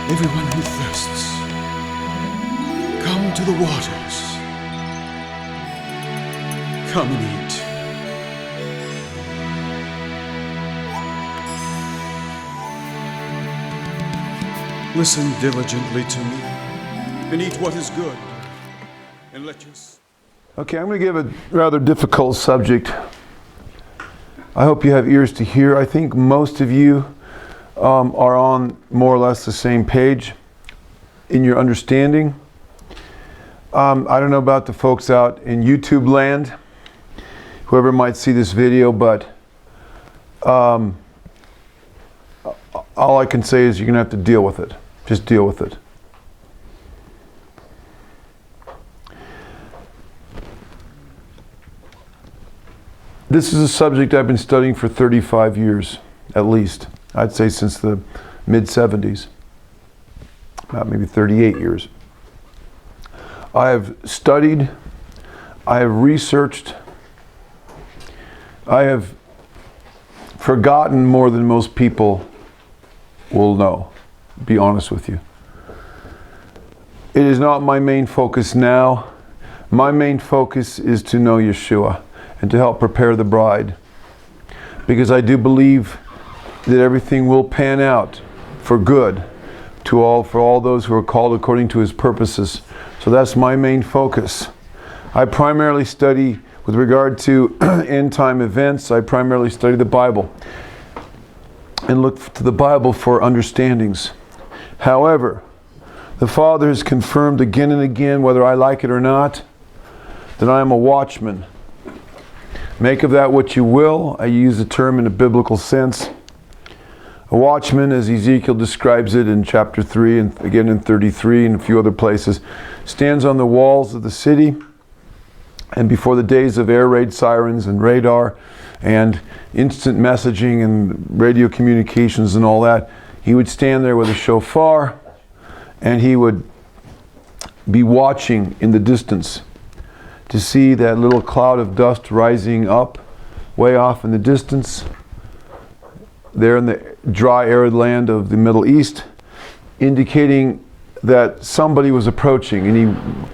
Everyone who thirsts, come to the waters. Come and eat. Listen diligently to me, and eat what is good, and let your... Okay, I'm going to give a rather difficult subject. I hope you have ears to hear. I think most of you are on more or less the same page in your understanding. I don't know about the folks out in YouTube land, whoever might see this video, but all I can say is you're going to have to deal with it. Just deal with it. This is a subject I've been studying for 35 years, at least. I'd say since the mid-70s, about maybe 38 years. I have studied, I have researched, I have forgotten more than most people will know, be honest with you. It is not my main focus now. My main focus is to know Yeshua and to help prepare the bride. Because I do believe that everything will pan out for good for all those who are called according to his purposes. So that's my main focus. I primarily study, with regard to end time events, I primarily study the Bible and look to the Bible for understandings. However, the Father has confirmed again and again, whether I like it or not, that I am a watchman. Make of that what you will. I use the term in a biblical sense. A watchman, as Ezekiel describes it in chapter 3 and again in 33 and a few other places, stands on the walls of the city, and before the days of air raid sirens and radar and instant messaging and radio communications and all that, he would stand there with a shofar and he would be watching in the distance to see that little cloud of dust rising up way off in the distance, there in the dry, arid land of the Middle East, indicating that somebody was approaching. And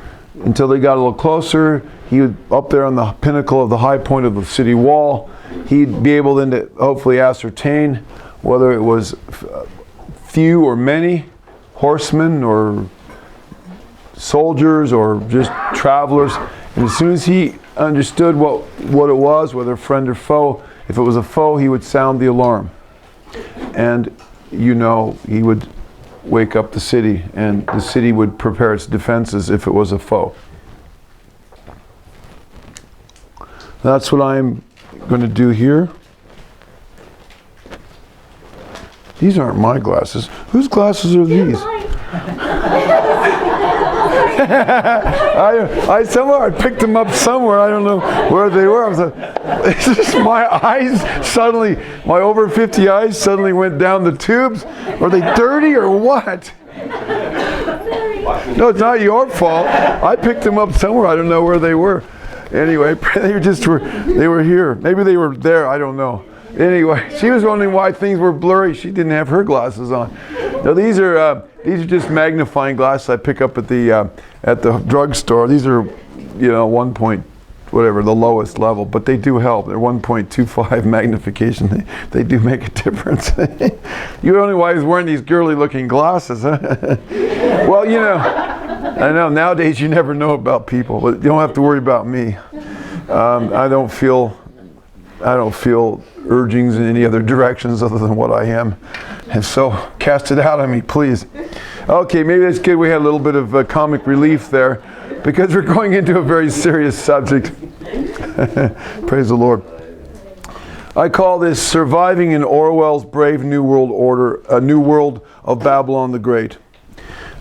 until they got a little closer, he would, up there on the pinnacle of the high point of the city wall, he'd be able then to hopefully ascertain whether it was few or many horsemen or soldiers or just travelers. And as soon as he understood what it was, whether friend or foe, if it was a foe, he would sound the alarm. And he would wake up the city, and the city would prepare its defenses if it was a foe. That's what I'm going to do here. These aren't my glasses. Whose glasses are these? I somehow picked them up somewhere. I don't know where they were. I was like, it's just my eyes suddenly, my over 50 eyes suddenly went down the tubes. Are they dirty or what? No, it's not your fault. I picked them up somewhere. I don't know where they were. Anyway, they were here. Maybe they were there. I don't know. Anyway, she was wondering why things were blurry. She didn't have her glasses on. Now these are just magnifying glasses I pick up at the drugstore. These are, 1 point, whatever, the lowest level, but they do help. They're 1.25 magnification. They do make a difference. You're wondering why he's wearing these girly-looking glasses, huh? Well, I know nowadays you never know about people, but you don't have to worry about me. I don't feel urgings in any other directions other than what I am. And so, cast it out on me, please. Okay, maybe that's good. We had a little bit of comic relief there, because we're going into a very serious subject. Praise the Lord. I call this Surviving in Orwell's Brave New World Order, a New World of Babylon the Great.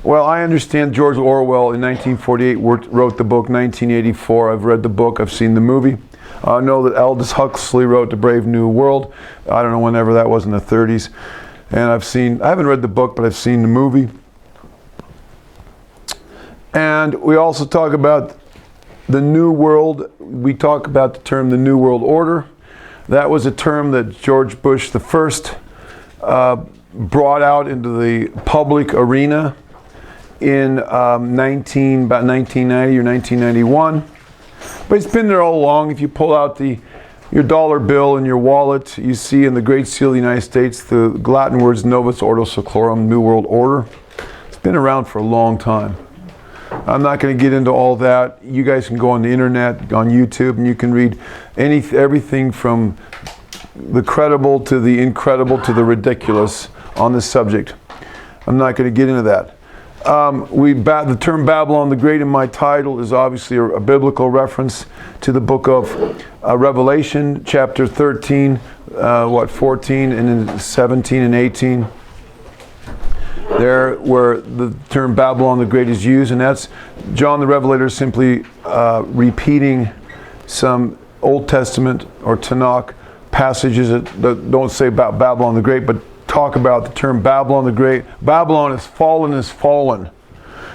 Well, I understand George Orwell in 1948 wrote the book 1984. I've read the book. I've seen the movie. I know that Aldous Huxley wrote The Brave New World. I don't know whenever that was, in the 30s. And I haven't read the book, but I've seen the movie. And we also talk about the New World. We talk about the term the New World Order. That was a term that George Bush the first brought out into the public arena in about 1990 or 1991. But it's been there all along. If you pull out your dollar bill in your wallet, you see in the Great Seal of the United States the Latin words Novus Ordo Seclorum, New World Order. It's been around for a long time. I'm not going to get into all that. You guys can go on the internet, on YouTube, and you can read everything from the credible to the incredible to the ridiculous on this subject. I'm not going to get into that. The term Babylon the Great in my title is obviously a biblical reference to the book of Revelation, chapter 13, 14, and then 17 and 18. There where the term Babylon the Great is used, and that's John the Revelator simply repeating some Old Testament or Tanakh passages that don't say about Babylon the Great, but talk about the term Babylon the Great. Babylon is fallen is fallen.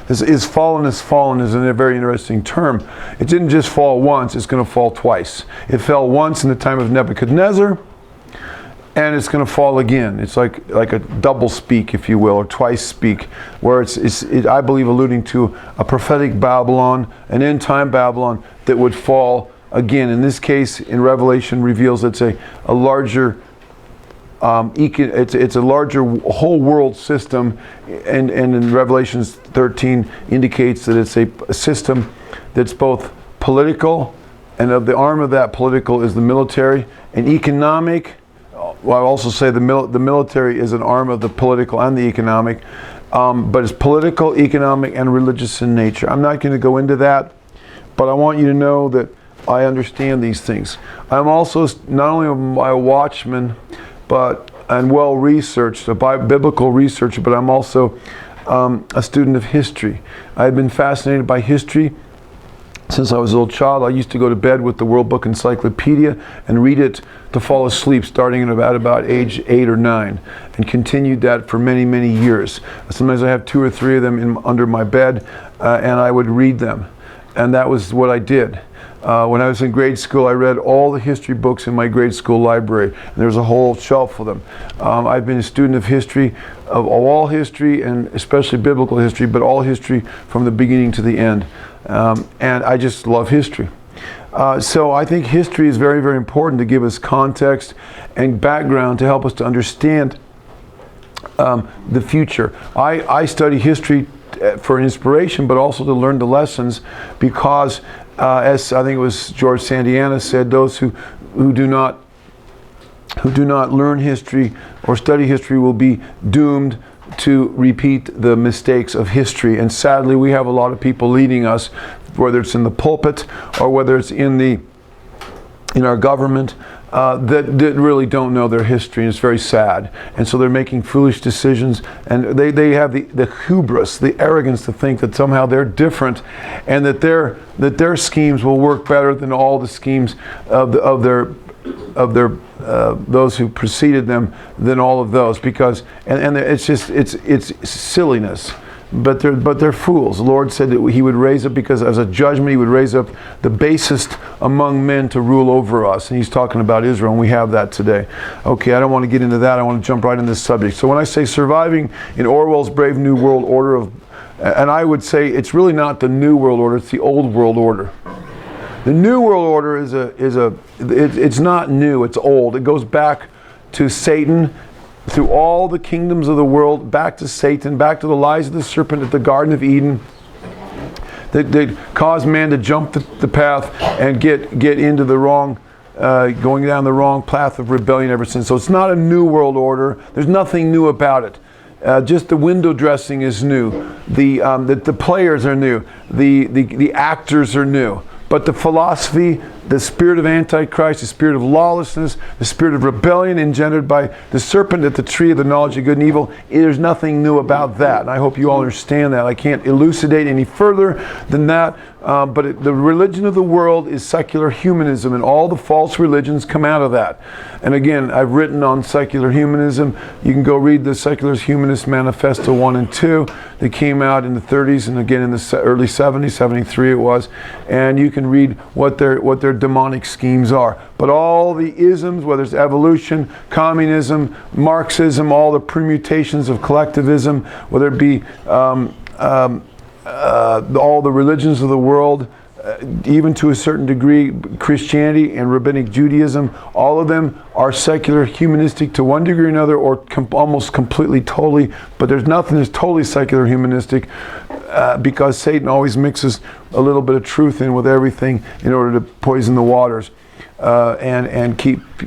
This is fallen is fallen is a very interesting term. It didn't just fall once, it's going to fall twice. It fell once in the time of Nebuchadnezzar, and it's going to fall again. It's like a double speak, if you will, or twice speak, where it's I believe alluding to a prophetic Babylon, an end time Babylon that would fall again. In this case, in Revelation reveals it's a larger it's a larger whole world system, and in Revelations 13 indicates that it's a system that's both political, and of the arm of that political is the military, and economic. Well, I'll also say the military is an arm of the political and the economic, but it's political, economic, and religious in nature. I'm not going to go into that, but I want you to know that I understand these things. I'm also not only a watchman, and well researched, a biblical researcher, but I'm also a student of history. I've been fascinated by history since I was a little child. I used to go to bed with the World Book Encyclopedia and read it to fall asleep, starting at about age 8 or 9, and continued that for many, many years. Sometimes I have 2 or 3 of them under my bed, and I would read them, and that was what I did. When I was in grade school, I read all the history books in my grade school library, and there's a whole shelf of them. I've been a student of history, of all history, and especially biblical history, but all history from the beginning to the end. And I just love history. So I think history is very, very important to give us context and background to help us to understand the future. I study history for inspiration, but also to learn the lessons, because as I think it was George Sandiana said, those who do not learn history or study history will be doomed to repeat the mistakes of history. And sadly, we have a lot of people leading us, whether it's in the pulpit or whether it's in our government, that really don't know their history, and it's very sad. And so they're making foolish decisions, and they have the hubris, the arrogance to think that somehow they're different, and that their schemes will work better than all the schemes of those who preceded them, than all of those, because and it's silliness. But they're fools. The Lord said that He would raise up, because as a judgment He would raise up the basest among men to rule over us. And He's talking about Israel, and we have that today. Okay, I don't want to get into that. I want to jump right into this subject. So when I say surviving in Orwell's Brave New World Order, and I would say it's really not the New World Order, it's the Old World Order. The New World Order it's not new, it's old. It goes back to Satan, through all the kingdoms of the world, back to Satan, back to the lies of the serpent at the Garden of Eden, that caused man to jump the path and get into the wrong, going down the wrong path of rebellion ever since. So it's not a new world order. There's nothing new about it. Just the window dressing is new. The players are new. The actors are new. But the philosophy, the spirit of Antichrist, the spirit of lawlessness, the spirit of rebellion engendered by the serpent at the tree of the knowledge of good and evil, there's nothing new about that. And I hope you all understand that. I can't elucidate any further than that. But the religion of the world is secular humanism, and all the false religions come out of that. And again, I've written on secular humanism. You can go read the Secular Humanist Manifesto 1 and 2 that came out in the 30s and again in the early 70s, 73 it was. And you can read what they're demonic schemes are. But all the isms, whether it's evolution, communism, Marxism, all the permutations of collectivism, whether it be all the religions of the world, even to a certain degree, Christianity and Rabbinic Judaism, all of them are secular, humanistic to one degree or another, or almost completely, totally, but there's nothing that's totally secular humanistic, because Satan always mixes a little bit of truth in with everything in order to poison the waters, and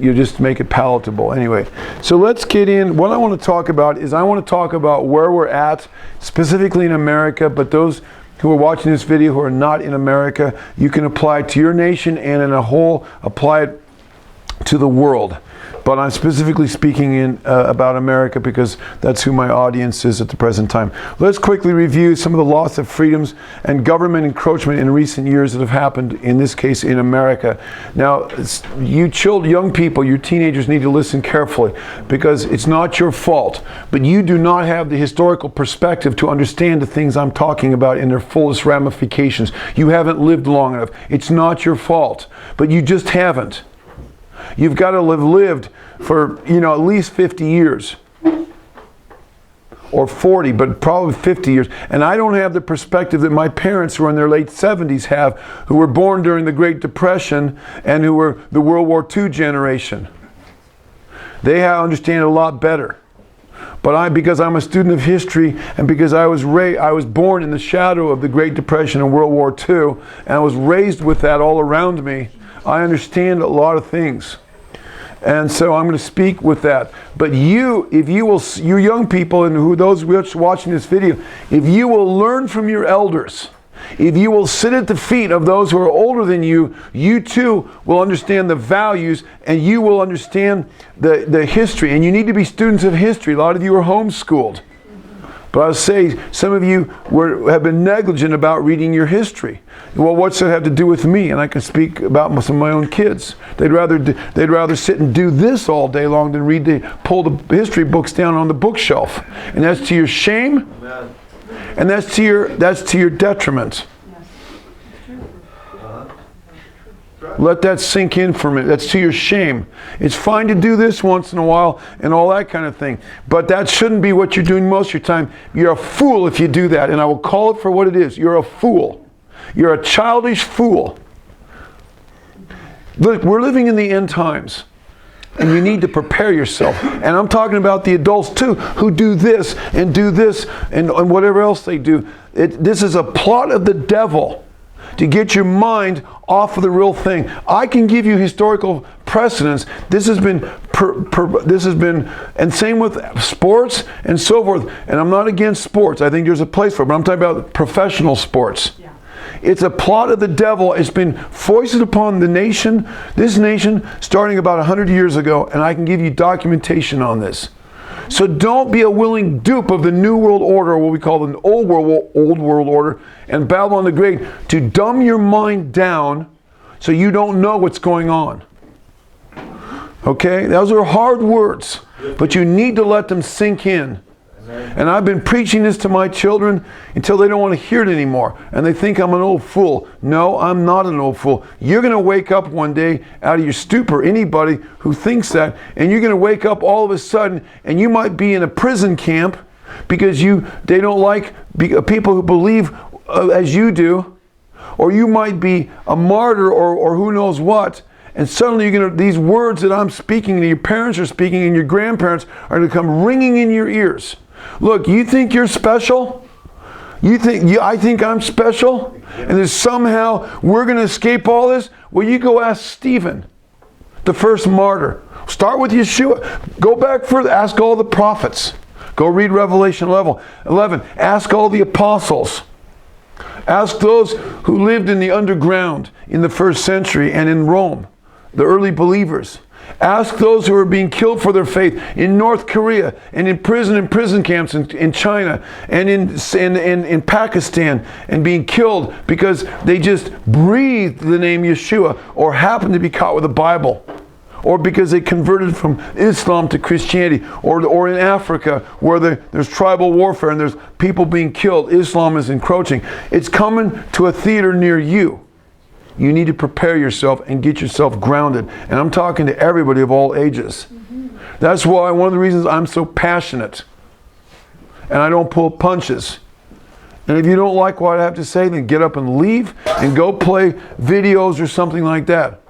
just make it palatable. Anyway, so let's get in. What I want to talk about is I want to talk about where we're at, specifically in America, but those who are watching this video who are not in America, you can apply it to your nation and in a whole, apply it to the world. But I'm specifically speaking about America because that's who my audience is at the present time. Let's quickly review some of the loss of freedoms and government encroachment in recent years that have happened, in this case, in America. Now, you young people, your teenagers need to listen carefully because it's not your fault, but you do not have the historical perspective to understand the things I'm talking about in their fullest ramifications. You haven't lived long enough. It's not your fault, but you just haven't. You've got to have lived for, at least 50 years. Or 40, but probably 50 years. And I don't have the perspective that my parents who are in their late 70s have, who were born during the Great Depression and who were the World War II generation. They understand it a lot better. But because I'm a student of history and because I was born in the shadow of the Great Depression and World War II, and I was raised with that all around me, I understand a lot of things. And so I'm going to speak with that. But you young people and those watching this video, if you will learn from your elders, if you will sit at the feet of those who are older than you, you too will understand the values and you will understand the history. And you need to be students of history. A lot of you are homeschooled. But I'll say some of you have been negligent about reading your history. Well, what's that have to do with me? And I can speak about some of my own kids. They'd rather sit and do this all day long than pull the history books down on the bookshelf. And that's to your shame. Amen. And that's to your detriment. Let that sink in for a minute. That's to your shame. It's fine to do this once in a while and all that kind of thing. But that shouldn't be what you're doing most of your time. You're a fool if you do that. And I will call it for what it is. You're a fool. You're a childish fool. Look, we're living in the end times. And you need to prepare yourself. And I'm talking about the adults too, who do this and whatever else they do. This is a plot of the devil to get your mind off of the real thing. I can give you historical precedents. This has been, and same with sports and so forth. And I'm not against sports. I think there's a place for it. But I'm talking about professional sports. Yeah. It's a plot of the devil. It's been foisted upon this nation, starting about 100 years ago. And I can give you documentation on this. So don't be a willing dupe of the New World Order, or what we call the Old World Order, and Babylon the Great, to dumb your mind down so you don't know what's going on. Okay? Those are hard words, but you need to let them sink in. And I've been preaching this to my children until they don't want to hear it anymore. And they think I'm an old fool. No, I'm not an old fool. You're going to wake up one day out of your stupor, anybody who thinks that, and you're going to wake up all of a sudden, and you might be in a prison camp because they don't like people who believe as you do, or you might be a martyr or who knows what. And suddenly these words that I'm speaking and your parents are speaking and your grandparents are going to come ringing in your ears. Look, you think you're special? I think I'm special? And that somehow we're going to escape all this? Well, you go ask Stephen, the first martyr. Start with Yeshua. Go back further. Ask all the prophets. Go read Revelation 11. Ask all the apostles. Ask those who lived in the underground in the first century and in Rome, the early believers. Ask those who are being killed for their faith in North Korea and in prison camps in China and in Pakistan, and being killed because they just breathed the name Yeshua or happened to be caught with a Bible, or because they converted from Islam to Christianity, or in Africa where there's tribal warfare and there's people being killed. Islam is encroaching. It's coming to a theater near you. you need to prepare yourself and get yourself grounded. And I'm talking to everybody of all ages. That's why one of the reasons I'm so passionate and I don't pull punches. And if you don't like what I have to say, then get up and leave and go play videos or something like that.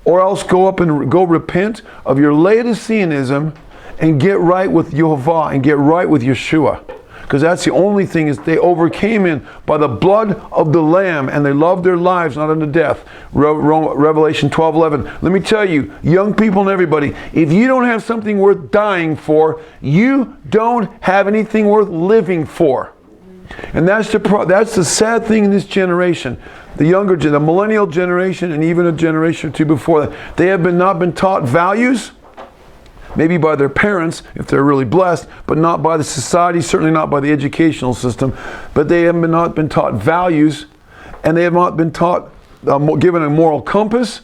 Or else go up and go repent of your Laodiceanism and get right with Jehovah and get right with Yeshua. Because that's the only thing, is they overcame him by the blood of the Lamb, and they loved their lives not unto death. Revelation 12:11. Let me tell you, young people and everybody, if you don't have something worth dying for, you don't have anything worth living for. And that's the sad thing in this generation. The younger, the millennial generation, and even a generation or two before that, they have not been taught values. Maybe by their parents, if they're really blessed, but not by the society, certainly not by the educational system. But they have not been taught values, and they have not been taught, given a moral compass,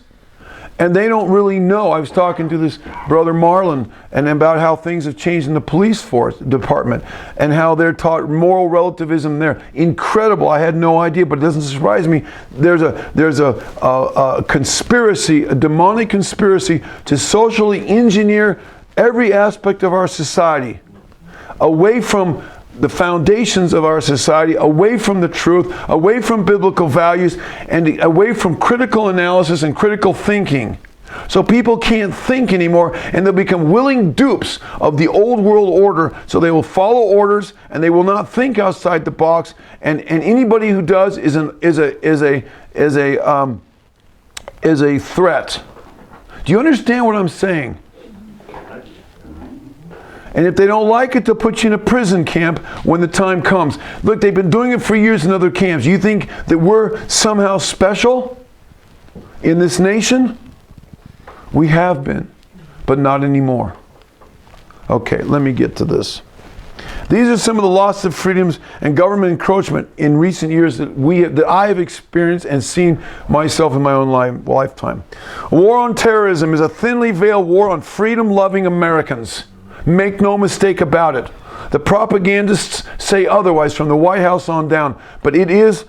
and they don't really know. I was talking to this brother Marlon and about how things have changed in the police force department and how they're taught moral relativism there. Incredible. I had no idea, but it doesn't surprise me. There's a conspiracy, a demonic conspiracy to socially engineer every aspect of our society away from the foundations of our society, away from the truth, away from biblical values, and away from critical analysis and critical thinking. So people can't think anymore, and they'll become willing dupes of the old world order. So they will follow orders, and they will not think outside the box. And anybody who does is a threat. Do you understand what I'm saying? And if they don't like it, they'll put you in a prison camp when the time comes. Look, they've been doing it for years in other camps. You think that we're somehow special in this nation? We have been, but not anymore. Okay, let me get to this. These are some of the loss of freedoms and government encroachment in recent years that I have experienced and seen myself in my own lifetime. War on terrorism is a thinly veiled war on freedom-loving Americans. Make no mistake about it. The propagandists say otherwise from the White House on down, but it is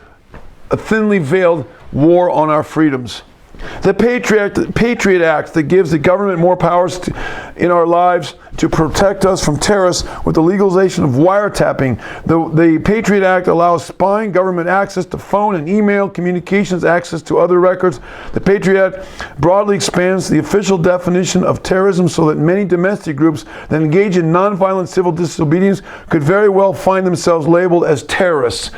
a thinly veiled war on our freedoms. The Patriot Act that gives the government more powers in our lives to protect us from terrorists with the legalization of wiretapping. The Patriot Act allows spying, government access to phone and email communications, access to other records. The Patriot Act broadly expands the official definition of terrorism so that many domestic groups that engage in nonviolent civil disobedience could very well find themselves labeled as terrorists.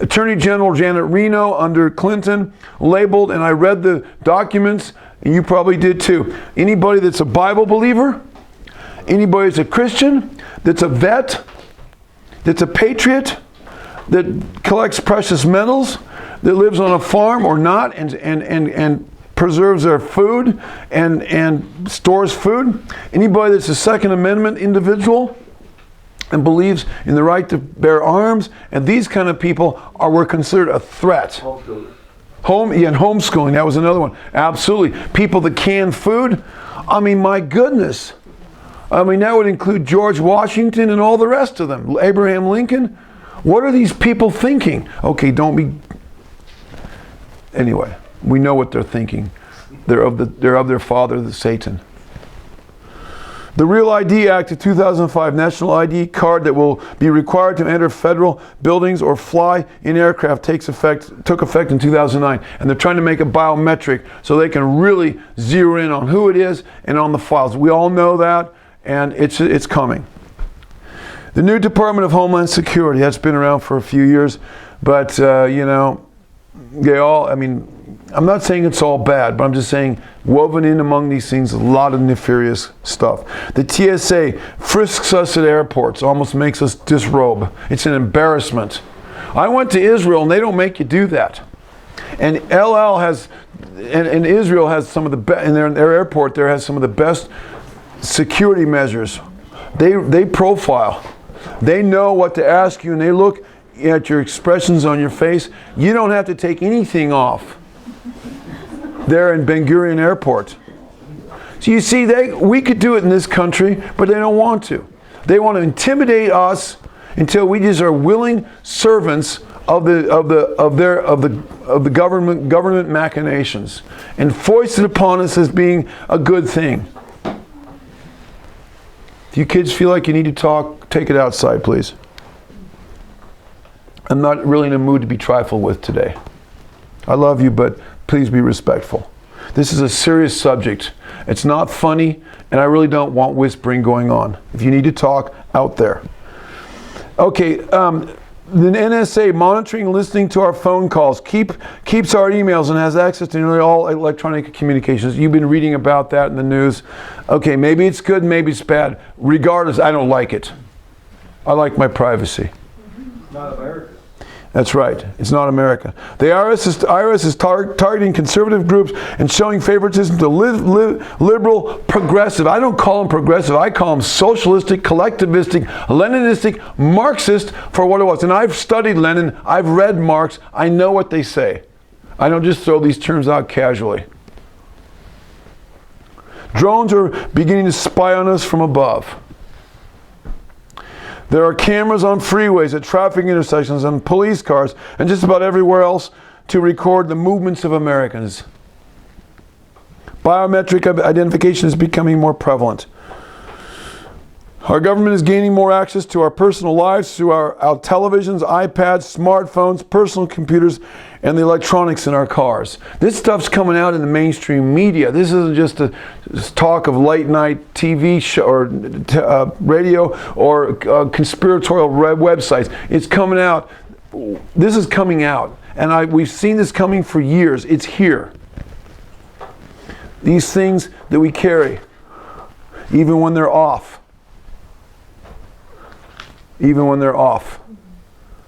Attorney General Janet Reno under Clinton labeled, and I read the documents, and you probably did too, anybody that's a Bible believer, anybody that's a Christian, that's a vet, that's a patriot, that collects precious metals, that lives on a farm or not, and preserves their food and stores food, anybody that's a Second Amendment individual, and believes in the right to bear arms, and these kind of people were considered a threat. And homeschooling, that was another one. Absolutely. People that can food, I mean, my goodness. I mean, that would include George Washington and all the rest of them. Abraham Lincoln. What are these people thinking? Okay, don't be... Anyway, we know what they're thinking. They're of their father, the Satan. The Real ID Act of 2005, national ID card that will be required to enter federal buildings or fly in aircraft took effect in 2009. And they're trying to make it biometric so they can really zero in on who it is and on the files. We all know that, and it's coming. The new Department of Homeland Security, that's been around for a few years, but I'm not saying it's all bad, but I'm just saying woven in among these things a lot of nefarious stuff. The TSA frisks us at airports, almost makes us disrobe. It's an embarrassment. I went to Israel and they don't make you do that. And Israel has some of the best, in their airport there has some of the best security measures. They profile. They know what to ask you, and they look at your expressions on your face. You don't have to take anything off there in Ben Gurion Airport. So you see, we could do it in this country, but they don't want to. They want to intimidate us until we just are willing servants of the government machinations and foisted upon us as being a good thing. If you kids feel like you need to talk, take it outside, please. I'm not really in a mood to be trifled with today. I love you, but please be respectful. This is a serious subject. It's not funny, and I really don't want whispering going on. If you need to talk, out there. Okay, the NSA monitoring and listening to our phone calls, keeps our emails and has access to nearly all electronic communications. You've been reading about that in the news. Okay, maybe it's good, maybe it's bad. Regardless, I don't like it. I like my privacy. Not America. That's right. It's not America. The IRS is targeting conservative groups and showing favoritism to liberal, progressive. I don't call them progressive. I call them socialistic, collectivistic, Leninistic, Marxist for what it was. And I've studied Lenin. I've read Marx. I know what they say. I don't just throw these terms out casually. Drones are beginning to spy on us from above. There are cameras on freeways, at traffic intersections, on police cars, and just about everywhere else to record the movements of Americans. Biometric identification is becoming more prevalent. Our government is gaining more access to our personal lives through our televisions, iPads, smartphones, personal computers, and the electronics in our cars. This stuff's coming out in the mainstream media. This isn't just a talk of late night TV show or radio or conspiratorial websites. It's coming out. This is coming out. And we've seen this coming for years. It's here. These things that we carry, even when they're off. Even when they're off.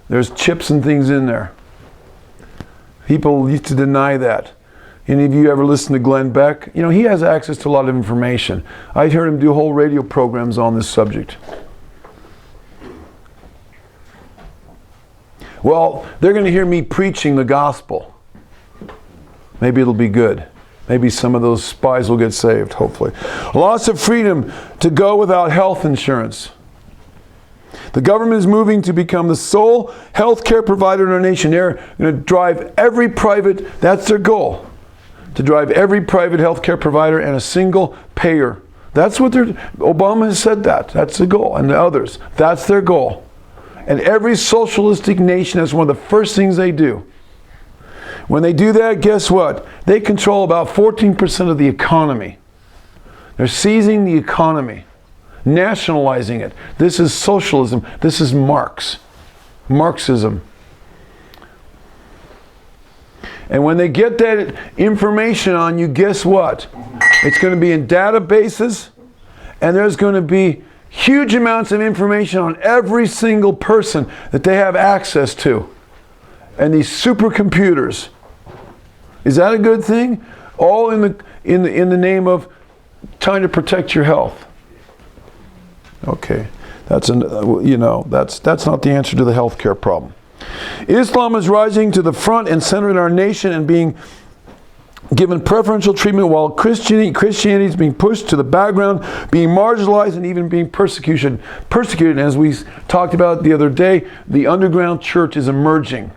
There's chips and things in there. People used to deny that. Any of you ever listen to Glenn Beck? You know, he has access to a lot of information. I heard him do whole radio programs on this subject. Well, they're going to hear me preaching the gospel. Maybe it'll be good. Maybe some of those spies will get saved, hopefully. Loss of freedom to go without health insurance. The government is moving to become the sole health care provider in our nation. They're going to drive every private, that's their goal, to drive every private health care provider and a single payer. That's what Obama has said that. That's the goal. And the others, that's their goal. And every socialistic nation, that's one of the first things they do. When they do that, guess what? They control about 14% of the economy. They're seizing the economy. Nationalizing it. This is socialism. This is Marxism. And when they get that information on you, guess what? It's going to be in databases, and there's going to be huge amounts of information on every single person that they have access to. And these supercomputers. Is that a good thing? All in the name of trying to protect your health. Okay, that's not the answer to the healthcare problem. Islam is rising to the front and center in our nation and being given preferential treatment, while Christianity is being pushed to the background, being marginalized, and even being persecuted. And as we talked about the other day, the underground church is emerging.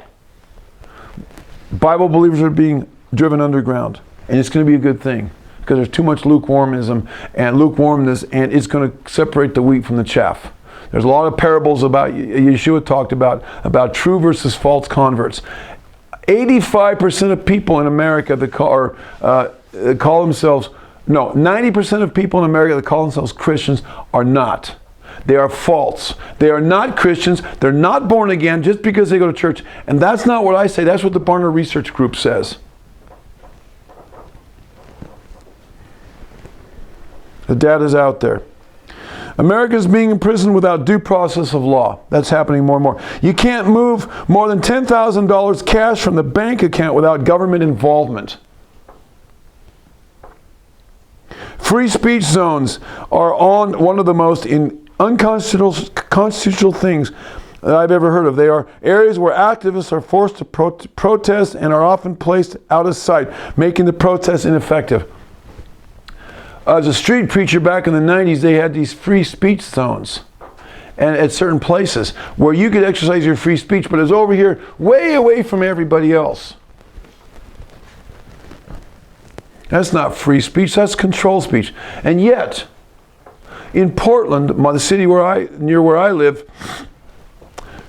Bible believers are being driven underground, and it's going to be a good thing. Because there's too much lukewarmness, and it's going to separate the wheat from the chaff. There's a lot of parables about Yeshua talked about true versus false converts. 85% of people in America that call themselves, no, 90% of people in America that call themselves Christians are not. They are false. They are not Christians. They're not born again just because they go to church. And that's not what I say. That's what the Barna Research Group says. The data's out there. America is being imprisoned without due process of law. That's happening more and more. You can't move more than $10,000 cash from the bank account without government involvement. Free speech zones are on one of the most unconstitutional things that I've ever heard of. They are areas where activists are forced to protest and are often placed out of sight, making the protest ineffective. As a street preacher back in the 90s, they had these free speech zones. and at certain places where you could exercise your free speech, but it's over here way away from everybody else. That's not free speech, that's control speech. And yet, in Portland, the city near where I live,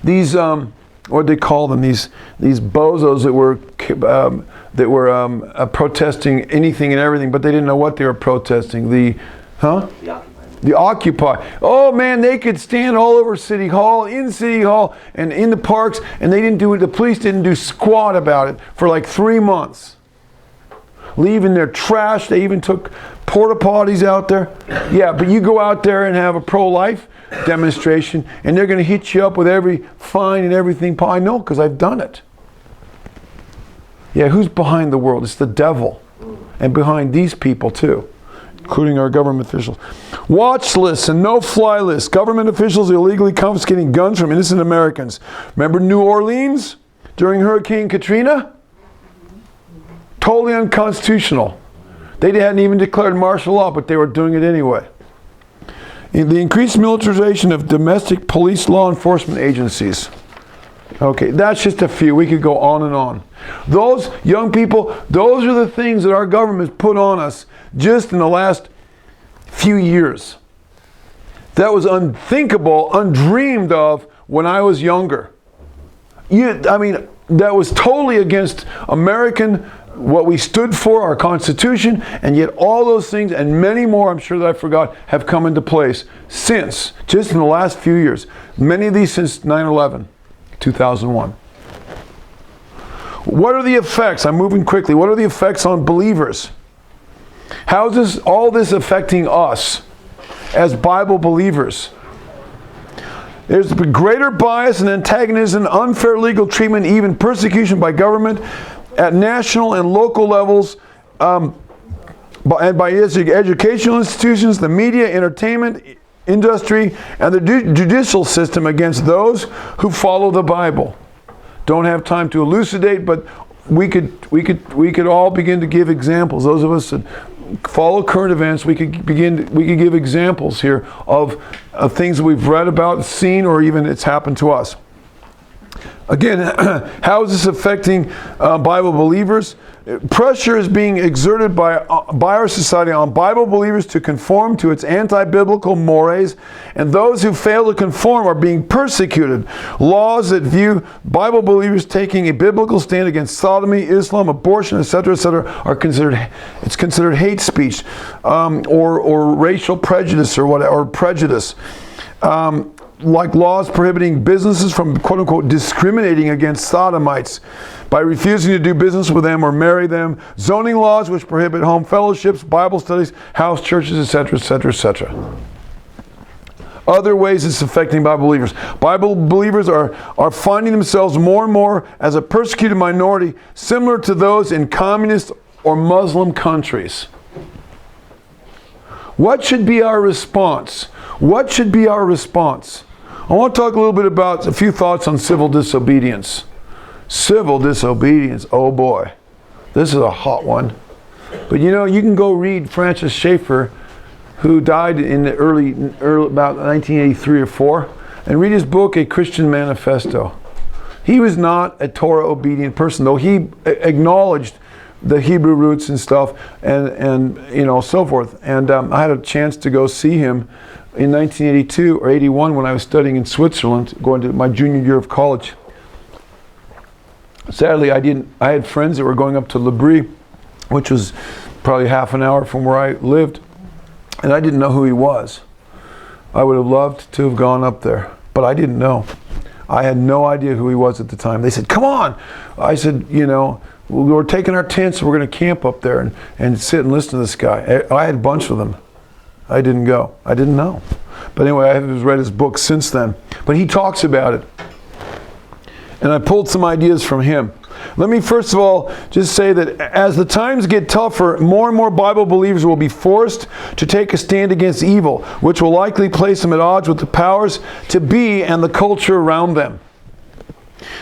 these what they call them, these bozos that were protesting anything and everything, but they didn't know what they were protesting. The Occupy. Oh man, they could stand all over City Hall, in City Hall, and in the parks, and they didn't do it. The police didn't do squat about it for like 3 months. Leaving their trash. They even took porta potties out there. Yeah, but you go out there and have a pro-life demonstration, and they're going to hit you up with every fine and everything. I know, because I've done it. Yeah, who's behind the world? It's the devil. And behind these people too, including our government officials. Watch lists and no-fly lists. Government officials illegally confiscating guns from innocent Americans. Remember New Orleans during Hurricane Katrina? Totally unconstitutional. They hadn't even declared martial law, but they were doing it anyway. The increased militarization of domestic police law enforcement agencies. Okay, that's just a few. We could go on and on. Those young people, those are the things that our government put on us just in the last few years. That was unthinkable, undreamed of when I was younger. That was totally against American, what we stood for, our Constitution, and yet all those things and many more, I'm sure that I forgot, have come into place since, just in the last few years. Many of these since 9/11, 2001. What are the effects? I'm moving quickly. What are the effects on believers? How is all this affecting us as Bible believers? There's been greater bias and antagonism, unfair legal treatment, even persecution by government at national and local levels, and by educational institutions, the media, entertainment industry, and the judicial system against those who follow the Bible. Don't have time to elucidate, but we could all begin to give examples. Those of us that follow current events, we could give examples here of things that we've read about, seen, or even it's happened to us. Again, how is this affecting Bible believers? Pressure is being exerted by our society on Bible believers to conform to its anti-biblical mores, and those who fail to conform are being persecuted. Laws that view Bible believers taking a biblical stand against sodomy, Islam, abortion, etc., are considered hate speech or racial prejudice or prejudice. Like laws prohibiting businesses from quote-unquote discriminating against sodomites by refusing to do business with them or marry them, zoning laws which prohibit home fellowships, Bible studies, house churches, etc., etc., etc. Other ways it's affecting Bible believers. Bible believers are finding themselves more and more as a persecuted minority, similar to those in communist or Muslim countries. What should be our response? What should be our response? I want to talk a little bit about a few thoughts on civil disobedience. Civil disobedience, oh boy. This is a hot one. But you can go read Francis Schaeffer, who died in the early about 1983 or 4, and read his book, A Christian Manifesto. He was not a Torah obedient person, though he acknowledged the Hebrew roots and stuff and so forth. And I had a chance to go see him in 1982 or 81 when I was studying in Switzerland, going to my junior year of college. Sadly, I had friends that were going up to Le Brie, which was probably half an hour from where I lived, and I didn't know who he was. I would have loved to have gone up there, but I didn't know. I had no idea who he was at the time. They said, "Come on." I said, we're taking our tents, we're going to camp up there and sit and listen to this guy. I had a bunch of them. I didn't go. I didn't know. But anyway, I have read his book since then. But he talks about it. And I pulled some ideas from him. Let me first of all just say that as the times get tougher, more and more Bible believers will be forced to take a stand against evil, which will likely place them at odds with the powers to be and the culture around them.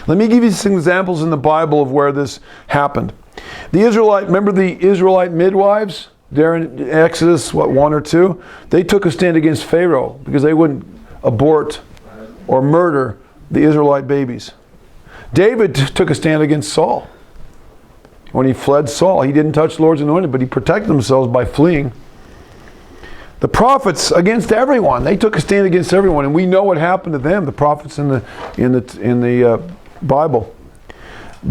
Let me give you some examples in the Bible of where this happened. Remember the Israelite midwives? There in Exodus, 1 or 2? They took a stand against Pharaoh because they wouldn't abort or murder the Israelite babies. David took a stand against Saul. When he fled Saul, he didn't touch the Lord's anointed, but he protected themselves by fleeing. The prophets against everyone. They took a stand against everyone, and we know what happened to them. The prophets in the Bible.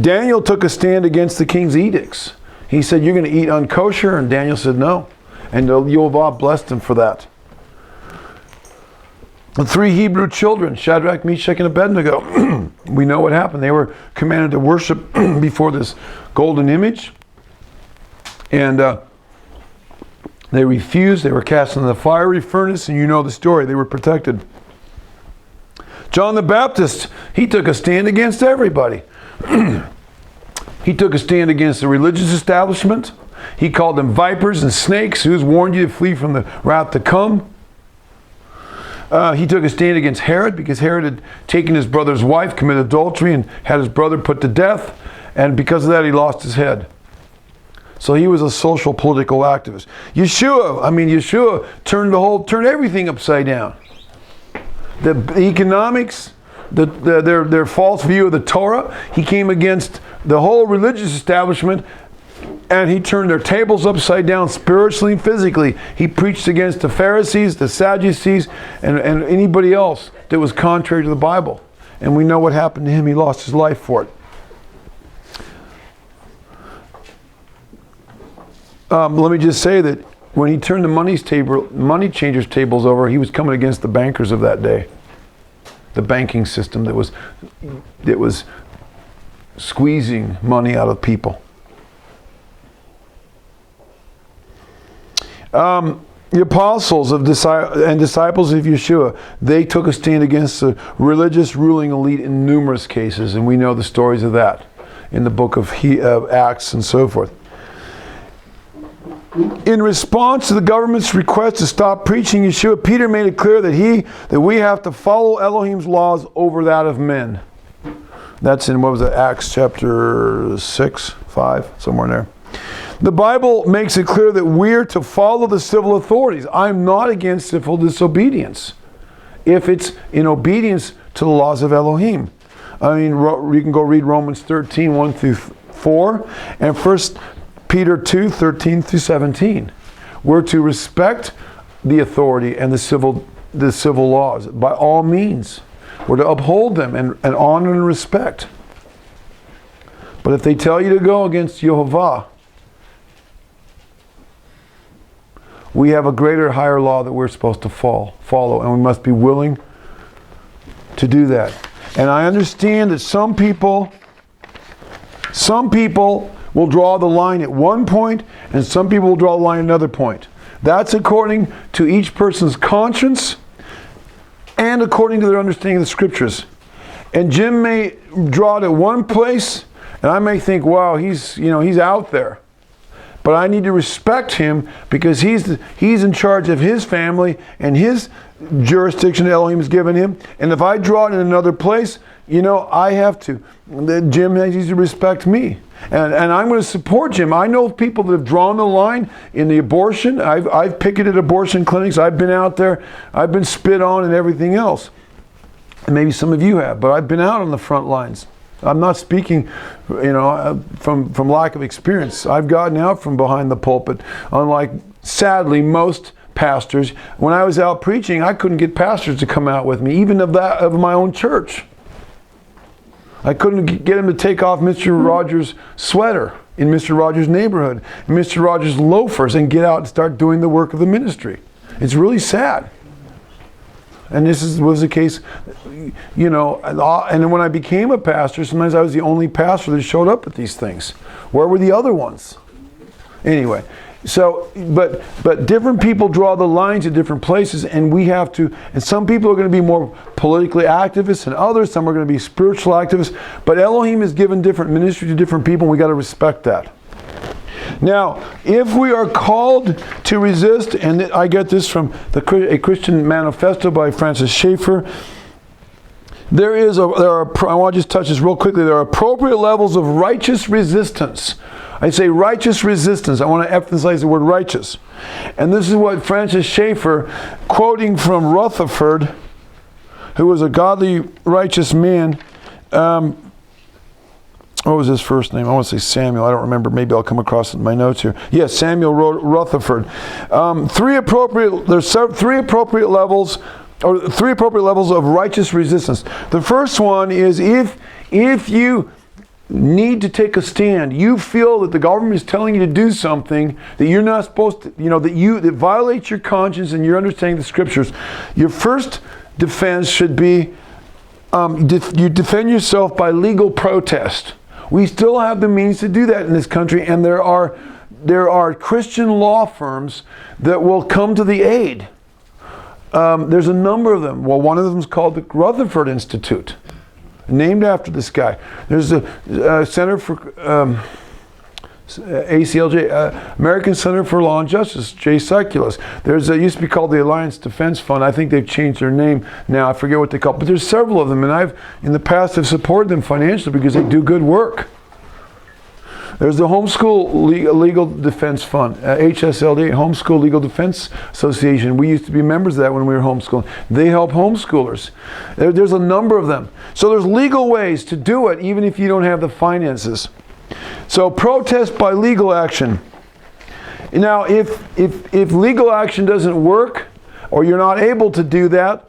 Daniel took a stand against the king's edicts. He said, "You're going to eat unkosher," and Daniel said no, and Yehovah blessed him for that. The 3 Hebrew children, Shadrach, Meshach, and Abednego. We know what happened. They were commanded to worship before this golden image, and they refused. They were cast into the fiery furnace, and you know the story. They were protected. John the Baptist, he took a stand against everybody. He took a stand against the religious establishment. He called them vipers and snakes. Who's warned you to flee from the wrath to come? He took a stand against Herod because Herod had taken his brother's wife, committed adultery, and had his brother put to death. And because of that, he lost his head. So he was a social political activist. Yeshua turned everything upside down. The economics, their false view of the Torah. He came against the whole religious establishment, and he turned their tables upside down spiritually and physically. He preached against the Pharisees, the Sadducees, and anybody else that was contrary to the Bible. And we know what happened to him. He lost his life for it. Let me just say that when he turned the money changers' tables over, he was coming against the bankers of that day. The banking system that was squeezing money out of people. The apostles and disciples of Yeshua, they took a stand against the religious ruling elite in numerous cases, and we know the stories of that in the book of Acts and so forth. In response to the government's request to stop preaching Yeshua, Peter made it clear that we have to follow Elohim's laws over that of men. That's in, Acts chapter 6, 5, somewhere in there. The Bible makes it clear that we're to follow the civil authorities. I'm not against civil disobedience if it's in obedience to the laws of Elohim. I mean, you can go read Romans 13, 1 through 4, and 1 Peter 2, 13 through 17. We're to respect the authority and the civil laws by all means. We're to uphold them and honor and respect. But if they tell you to go against Yehovah, we have a greater, higher law that we're supposed to follow, and we must be willing to do that. And I understand that some people will draw the line at one point, and some people will draw the line at another point. That's according to each person's conscience and according to their understanding of the scriptures. And Jim may draw it at one place, and I may think, wow, he's out there. But I need to respect him because he's in charge of his family and his jurisdiction that Elohim has given him. And if I draw it in another place, I have to. Jim needs to respect me. And I'm going to support Jim. I know people that have drawn the line in the abortion. I've picketed abortion clinics. I've been out there. I've been spit on and everything else. And maybe some of you have, but I've been out on the front lines. I'm not speaking, from lack of experience. I've gotten out from behind the pulpit. Unlike, sadly, most pastors, when I was out preaching, I couldn't get pastors to come out with me, even of my own church. I couldn't get him to take off Mr. Rogers' sweater in Mr. Rogers' neighborhood, Mr. Rogers' loafers, and get out and start doing the work of the ministry. It's really sad. And this was the case, and then when I became a pastor, sometimes I was the only pastor that showed up at these things. Where were the other ones? Anyway, so, but different people draw the lines at different places, and we have to, and some people are going to be more politically activists than others, some are going to be spiritual activists, but Elohim has given different ministry to different people, and we got to respect that. Now, if we are called to resist, and I get this from a Christian Manifesto by Francis Schaeffer, I want to just touch this real quickly. There are appropriate levels of righteous resistance. I say righteous resistance. I want to emphasize the word righteous. And this is what Francis Schaeffer, quoting from Rutherford, who was a godly, righteous man. What was his first name? I want to say Samuel. I don't remember. Maybe I'll come across it in my notes here. Yes, Samuel Rutherford. There's three appropriate levels of righteous resistance. The first one is if you need to take a stand, you feel that the government is telling you to do something that you're not supposed to, that violates your conscience and your understanding of the scriptures. Your first defense should be you defend yourself by legal protest. We still have the means to do that in this country, and there are Christian law firms that will come to the aid. There's a number of them. Well, one of them is called the Rutherford Institute, named after this guy. There's a Center for ACLJ, American Center for Law and Justice, J. Seculas. There's used to be called the Alliance Defense Fund. I think they've changed their name now. I forget what they call it. But there's several of them, and I've in the past have supported them financially because they do good work. There's the Homeschool Legal Defense Fund, HSLD, Homeschool Legal Defense Association. We used to be members of that when we were homeschooling. They help homeschoolers. There's a number of them. So there's legal ways to do it, even if you don't have the finances. So protest by legal action. Now, if legal action doesn't work, or you're not able to do that,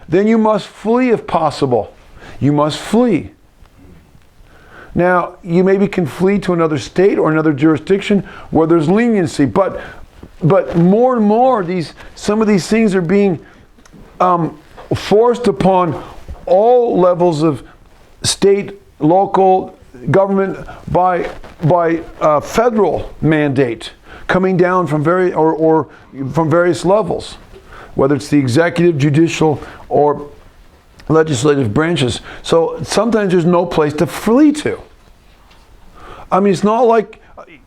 then you must flee if possible. You must flee. Now, you maybe can flee to another state or another jurisdiction where there's leniency, but more and more some of these things are being forced upon all levels of state, local government by federal mandate coming down from from various levels, whether it's the executive, judicial, or legislative branches. So sometimes there's no place to flee to. I mean, it's not like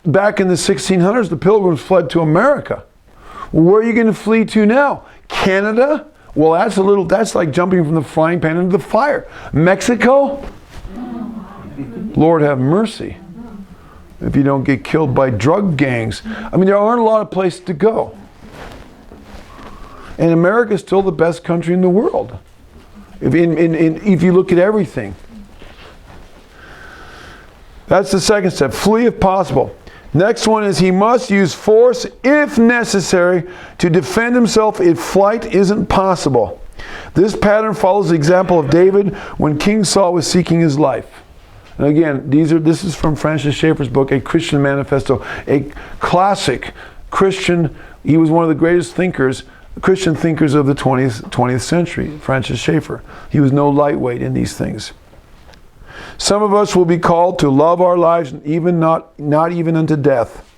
back in the 1600s the Pilgrims fled to America. Where are you going to flee to now? Canada? Well, that's like jumping from the frying pan into the fire. Mexico? Lord have mercy. If you don't get killed by drug gangs. I mean, there aren't a lot of places to go. And America is still the best country in the world. If you look at everything. That's the second step. Flee if possible. Next one is he must use force if necessary to defend himself if flight isn't possible. This pattern follows the example of David when King Saul was seeking his life. And again, this is from Francis Schaeffer's book, A Christian Manifesto, a classic Christian. He was one of the greatest Christian thinkers of the 20th century, Francis Schaeffer. He was no lightweight in these things. Some of us will be called to love our lives, even not even unto death.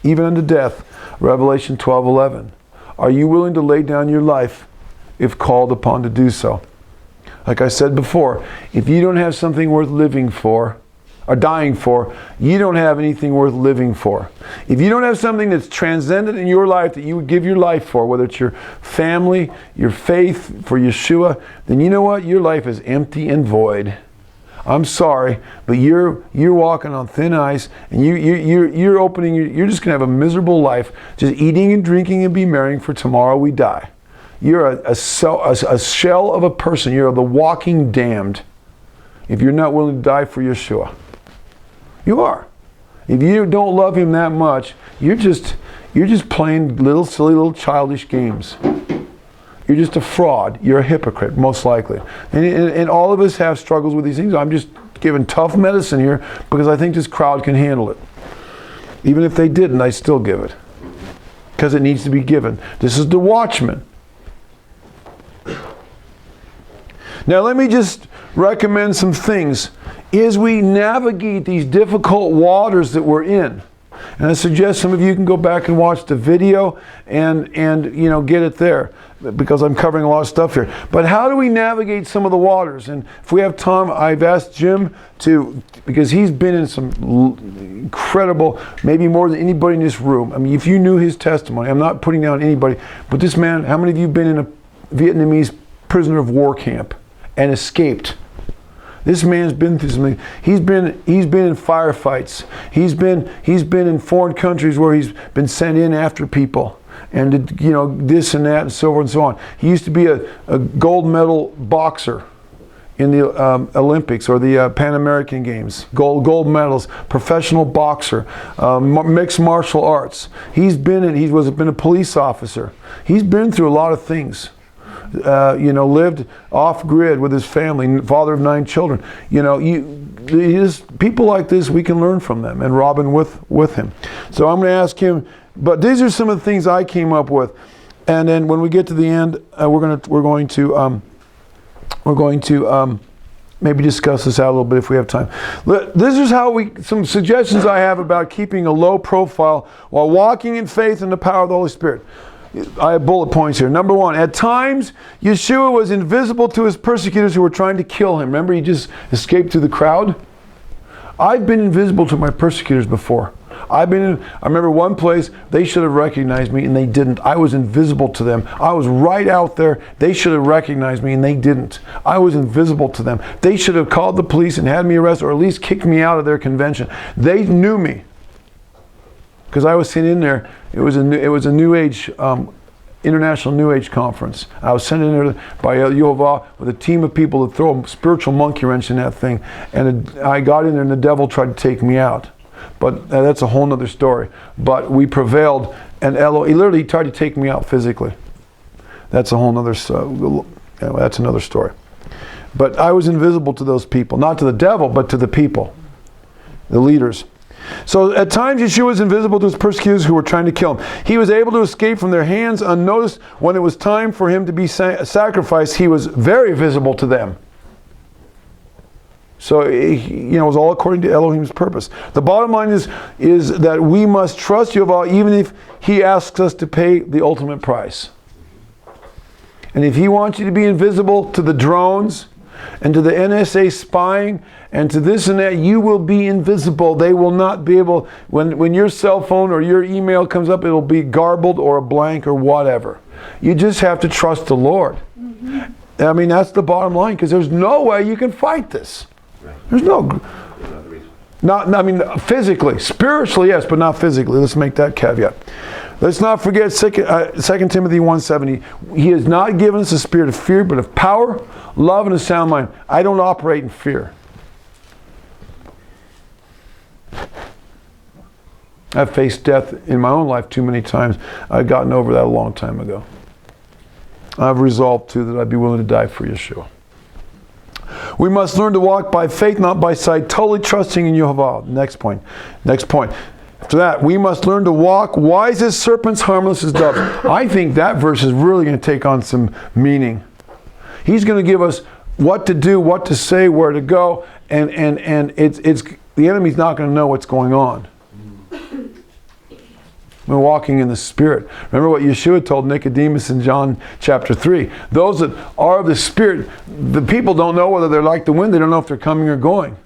Even unto death. Revelation 12:11. Are you willing to lay down your life if called upon to do so? Like I said before, if you don't have something worth living for, or dying for, you don't have anything worth living for. If you don't have something that's transcendent in your life that you would give your life for, whether it's your family, your faith, for Yeshua, then you know what? Your life is empty and void. I'm sorry, but you're walking on thin ice, and you're just gonna have a miserable life, just eating and drinking and be marrying, for tomorrow we die. You're a shell of a person. You're the walking damned. If you're not willing to die for Yeshua, you are. If you don't love him that much, you're just playing silly little childish games. You're just a fraud. You're a hypocrite, most likely. And all of us have struggles with these things. I'm just giving tough medicine here because I think this crowd can handle it. Even if they didn't, I still give it. Because it needs to be given. This is the watchman. Now let me just recommend some things as we navigate these difficult waters that we're in. And I suggest some of you can go back and watch the video and get it there, because I'm covering a lot of stuff here. But how do we navigate some of the waters? And if we have time, I've asked Jim to, because he's been in some incredible, maybe more than anybody in this room. I mean, if you knew his testimony, I'm not putting down anybody, but this man, how many of you have been in a Vietnamese prisoner of war camp and escaped? This man's been through something. He's been in firefights. He's been in foreign countries where he's been sent in after people. and this and that and so forth and so on. He used to be a gold medal boxer in the Olympics or the Pan American Games, gold medals, professional boxer, mixed martial arts. He's been a police officer. He's been through a lot of things. Lived off grid with his family, father of 9 children. People like this, we can learn from them, and Robin with him. So I'm going to ask him. But these are some of the things I came up with, and then when we get to the end, we're going to maybe discuss this out a little bit if we have time. This is some suggestions I have about keeping a low profile while walking in faith and the power of the Holy Spirit. I have bullet points here. Number 1, at times, Yeshua was invisible to his persecutors who were trying to kill him. Remember, he just escaped through the crowd? I've been invisible to my persecutors before. I remember one place, they should have recognized me and they didn't. I was invisible to them. I was right out there. They should have recognized me and they didn't. I was invisible to them. They should have called the police and had me arrested, or at least kicked me out of their convention. They knew me because I was sent in there. It was a New Age, International New Age conference. I was sent in there by Yehovah with a team of people to throw a spiritual monkey wrench in that thing. And I got in there and the devil tried to take me out. But that's a whole nother story. But we prevailed, and he literally tried to take me out physically. That's a whole nother, that's another story. But I was invisible to those people, not to the devil, but to the people, the leaders. So at times Yeshua was invisible to his persecutors who were trying to kill him. He was able to escape from their hands unnoticed. When it was time for him to be sacrificed, he was very visible to them. So it was all according to Elohim's purpose. The bottom line is that we must trust Yehovah even if he asks us to pay the ultimate price. And if he wants you to be invisible to the drones and to the NSA spying and to this and that, you will be invisible. They will not be able, when your cell phone or your email comes up, it'll be garbled or a blank or whatever. You just have to trust the Lord. Mm-hmm. I mean, that's the bottom line, because there's no way you can fight this. There's physically. Spiritually, yes, but not physically. Let's make that caveat. Let's not forget 2 Timothy 1:7. He has not given us a spirit of fear, but of power, love, and a sound mind. I don't operate in fear. I've faced death in my own life too many times. I've gotten over that a long time ago. I've resolved, too, that I'd be willing to die for Yeshua. We must learn to walk by faith, not by sight, totally trusting in Yehovah. Next point. After that, we must learn to walk wise as serpents, harmless as doves. I think that verse is really going to take on some meaning. He's going to give us what to do, what to say, where to go, and it's the enemy's not going to know what's going on. We're walking in the Spirit. Remember what Yeshua told Nicodemus in John chapter 3. Those that are of the Spirit, the people don't know whether they're like the wind. They don't know if they're coming or going.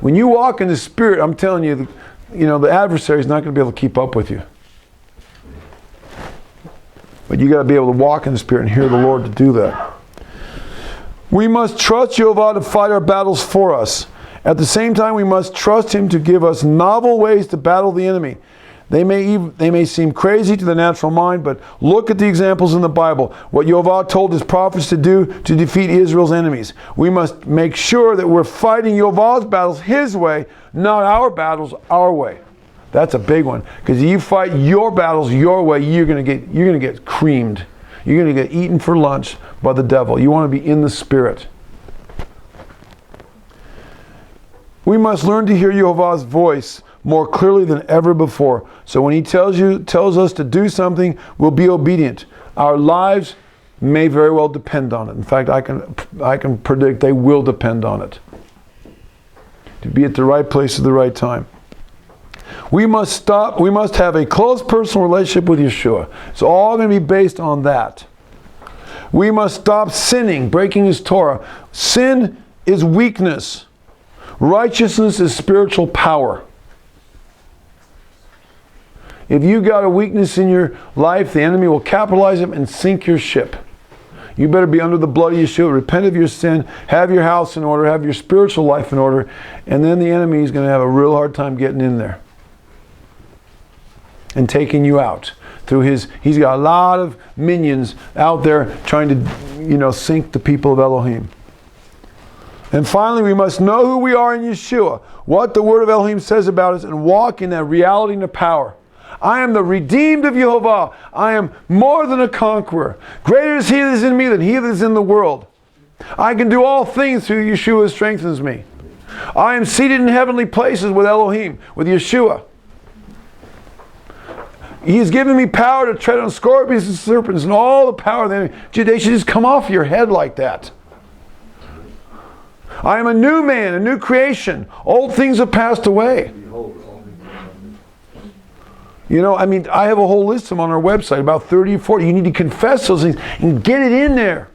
When you walk in the Spirit, I'm telling you, the adversary is not going to be able to keep up with you. But you got to be able to walk in the Spirit and hear the Lord to do that. We must trust Yehovah to fight our battles for us. At the same time, we must trust Him to give us novel ways to battle the enemy. They may seem crazy to the natural mind, but look at the examples in the Bible. What Yehovah told his prophets to do to defeat Israel's enemies. We must make sure that we're fighting Yehovah's battles His way, not our battles our way. That's a big one, because if you fight your battles your way, you're going to get creamed. You're going to get eaten for lunch by the devil. You want to be in the Spirit. We must learn to hear Yehovah's voice more clearly than ever before. So when He tells us to do something, we'll be obedient. Our lives may very well depend on it. In fact, I can predict they will depend on it. To be at the right place at the right time. We must have a close personal relationship with Yeshua. It's all going to be based on that. We must stop sinning, breaking His Torah. Sin is weakness. Righteousness is spiritual power. If you got a weakness in your life, the enemy will capitalize it and sink your ship. You better be under the blood of Yeshua, repent of your sin, have your house in order, have your spiritual life in order, and then the enemy is going to have a real hard time getting in there and taking you out. through he's got a lot of minions out there trying to, sink the people of Elohim. And finally, we must know who we are in Yeshua, what the word of Elohim says about us, and walk in that reality and the power. I am the redeemed of Yehovah. I am more than a conqueror. Greater is he that is in me than he that is in the world. I can do all things through Yeshua who strengthens me. I am seated in heavenly places with Elohim, with Yeshua. He has given me power to tread on scorpions and serpents and all the power of the enemy. They should just come off your head like that. I am a new man, a new creation. Old things have passed away. I have a whole list of them on our website, about 30 or 40. You need to confess those things and get it in there.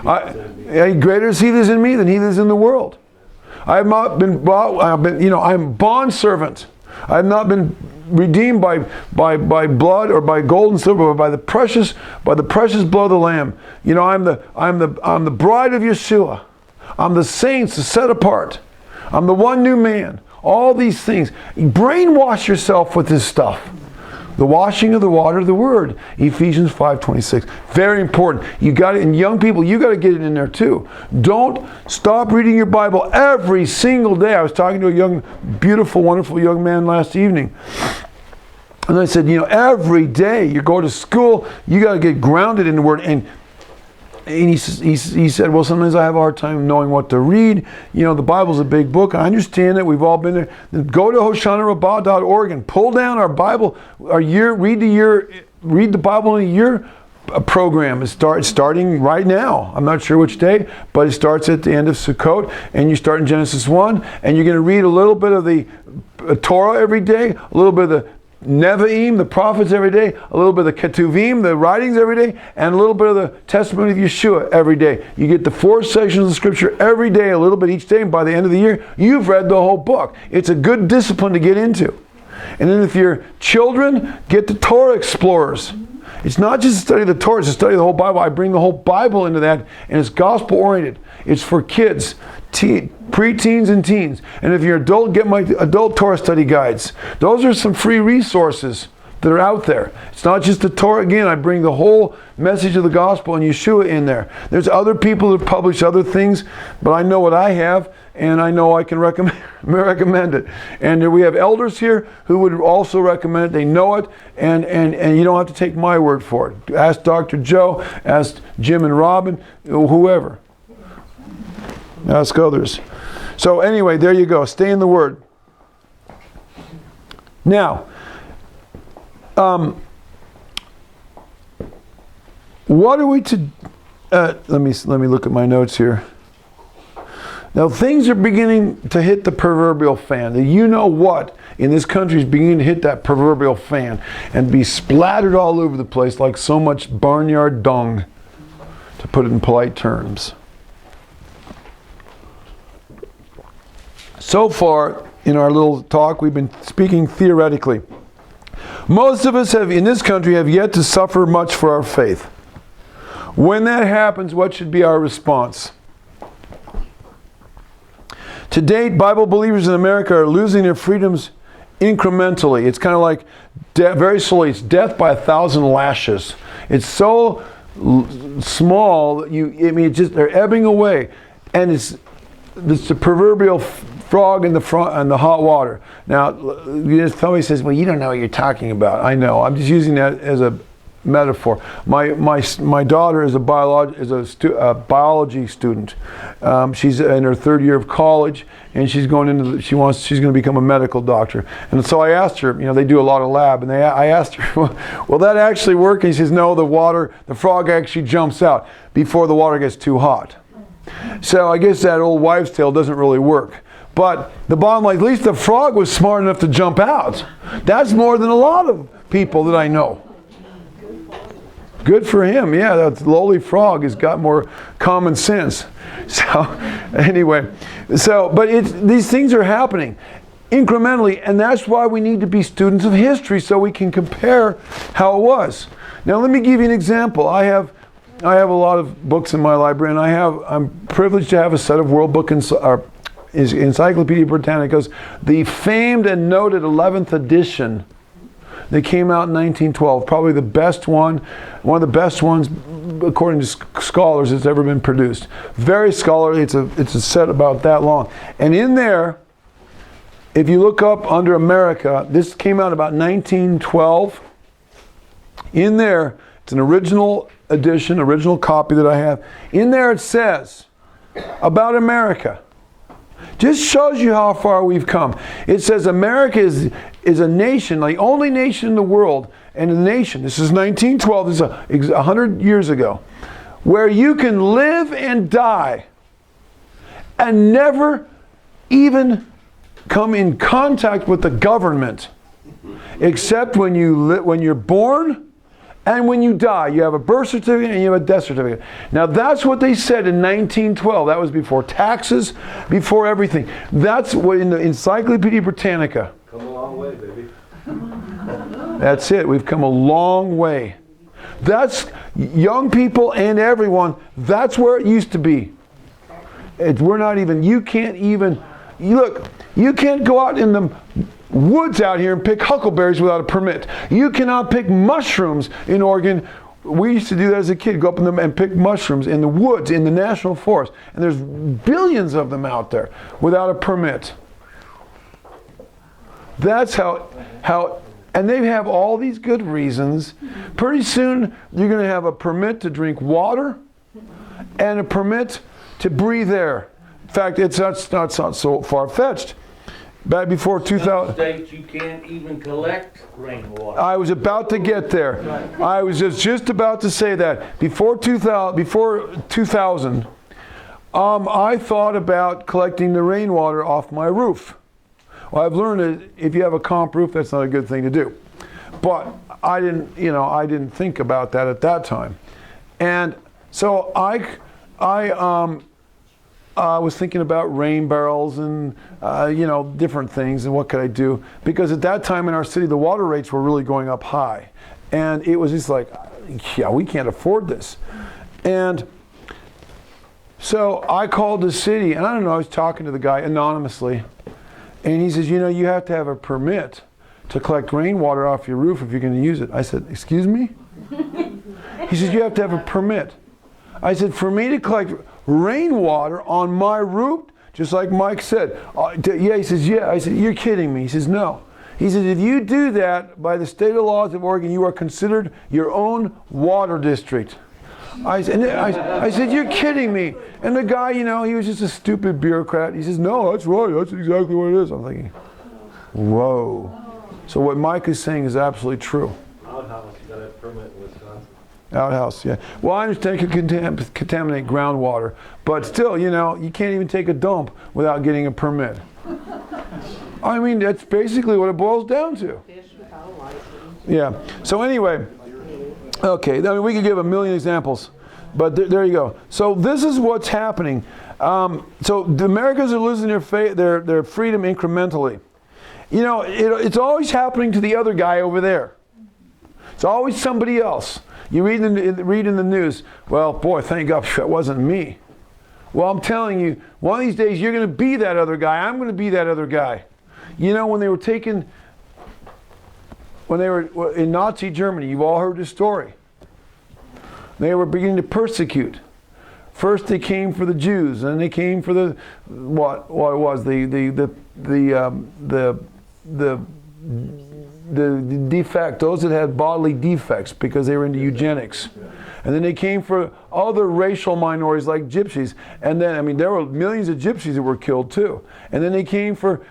Greater is he that is in me than he that is in the world. I have not been bought, I'm a bond servant. I have not been redeemed by blood or by gold and silver, but by the precious blood of the Lamb. I'm the bride of Yeshua. I'm the saints, the set apart. I'm the one new man. All these things. Brainwash yourself with this stuff. The washing of the water of the word. Ephesians 5:26. Very important. You got it, and young people, you got to get it in there too. Don't stop reading your Bible every single day. I was talking to a young, beautiful, wonderful young man last evening. And I said, every day you go to school, you got to get grounded in the word. And he said, well, sometimes I have a hard time knowing what to read. The Bible's a big book. I understand it. We've all been there. Then go to HoshanaRabbah.org and pull down our Bible, read the Bible in a year program. It's starting right now. I'm not sure which day, but it starts at the end of Sukkot, and you start in Genesis 1, and you're going to read a little bit of the Torah every day, a little bit of the Nevi'im, the prophets every day, a little bit of the Ketuvim, the writings every day, and a little bit of the testimony of Yeshua every day. You get the 4 sections of Scripture every day, a little bit each day, and by the end of the year, you've read the whole book. It's a good discipline to get into. And then if you're children, get the Torah Explorers. It's not just a study of the Torah, it's a study of the whole Bible. I bring the whole Bible into that, and it's gospel-oriented. It's for kids, preteens and teens. And if you're an adult, get my adult Torah study guides. Those are some free resources that are out there. It's not just the Torah. Again, I bring the whole message of the gospel and Yeshua in there. There's other people that publish other things, but I know what I have, and I know I can recommend it. And we have elders here who would also recommend it. They know it, and you don't have to take my word for it. Ask Dr. Joe, ask Jim and Robin, whoever. Ask others. So anyway, there you go. Stay in the Word. Now, what are we to? Let me look at my notes here. Now things are beginning to hit the proverbial fan. What in this country is beginning to hit that proverbial fan and be splattered all over the place like so much barnyard dung, to put it in polite terms. So far, in our little talk, we've been speaking theoretically. Most of us in this country have yet to suffer much for our faith. When that happens, what should be our response? To date, Bible believers in America are losing their freedoms incrementally. It's kind of like, very slowly, it's death by 1,000 lashes. It's so small that they're ebbing away. And it's the proverbial frog in the hot water. Now, somebody says, well, you don't know what you're talking about. I know. I'm just using that as a metaphor. My daughter is a biology student. She's in her 3rd year of college, and she's going to become a medical doctor. And so I asked her, they do a lot of lab, and I asked her, will that actually work? And she says, no, the frog actually jumps out before the water gets too hot. So I guess that old wives' tale doesn't really work. But the bottom line, at least the frog was smart enough to jump out. That's more than a lot of people that I know. Good for him. Yeah, that lowly frog has got more common sense. So anyway, but these things are happening incrementally, and that's why we need to be students of history so we can compare how it was. Now let me give you an example. I have a lot of books in my library, and I'm privileged to have a set of World Book Encyclopedia Britannicas, the famed and noted 11th edition. that came out in 1912. Probably the best one of the best ones, according to scholars, that's ever been produced. Very scholarly. It's a set about that long. And in there, if you look up under America, this came out about 1912. In there, it's an original edition, original copy that I have. In there it says about America. Just shows you how far we've come. It says America is a nation, the only nation in the world, and a nation, this is 1912, this is 100 years ago, where you can live and die and never even come in contact with the government, except when you're born and when you die. You have a birth certificate and you have a death certificate. Now that's what they said in 1912. That was before taxes, before everything. That's what in the Encyclopedia Britannica. Come a long way, baby. That's it. We've come a long way. That's young people and everyone. That's where it used to be. We're not even. You can't even. Look. You can't go out in the woods out here and pick huckleberries without a permit. You cannot pick mushrooms in Oregon. We used to do that as a kid. Go up in them and pick mushrooms in the woods in the national forest. And there's billions of them out there without a permit. That's how, and they have all these good reasons. Pretty soon, you're going to have a permit to drink water and a permit to breathe air. In fact, it's not so far-fetched. Back before 2000... states you can't even collect rainwater. I was about to get there. I was just about to say that. Before 2000, I thought about collecting the rainwater off my roof. Well, I've learned that if you have a comp roof, that's not a good thing to do. But I didn't think about that at that time. And so I was thinking about rain barrels and different things and what could I do, because at that time in our city the water rates were really going up high, and it was just like, yeah, we can't afford this. And so I called the city, and I don't know, I was talking to the guy anonymously, and he says, you have to have a permit to collect rainwater off your roof if you're going to use it. I said, excuse me? He says, you have to have a permit. I said, for me to collect rainwater on my roof, just like Mike said. Yeah, he says, yeah. I said, you're kidding me. He says, no. He says, if you do that, by the state of laws of Oregon, you are considered your own water district. I said, you're kidding me. And the guy, he was just a stupid bureaucrat. He says, no, that's right. That's exactly what it is. I'm thinking, whoa. So what Mike is saying is absolutely true. Outhouse, you got a permit in Wisconsin. Outhouse, yeah. Well, I understand it could contaminate groundwater, but still, you can't even take a dump without getting a permit. I mean, that's basically what it boils down to. Yeah. So anyway, okay. I mean, we could give a million examples, but there you go. So this is what's happening. So the Americans are losing their freedom incrementally. It's always happening to the other guy over there. It's always somebody else. You read in the news, well, boy, thank God that wasn't me. Well, I'm telling you, one of these days you're going to be that other guy. I'm going to be that other guy. When they were in Nazi Germany, you've all heard this story. They were beginning to persecute. First they came for the Jews, and then they came for the defect, those that had bodily defects because they were into eugenics. And then they came for other racial minorities like gypsies. And then, there were millions of gypsies that were killed too. And then they came for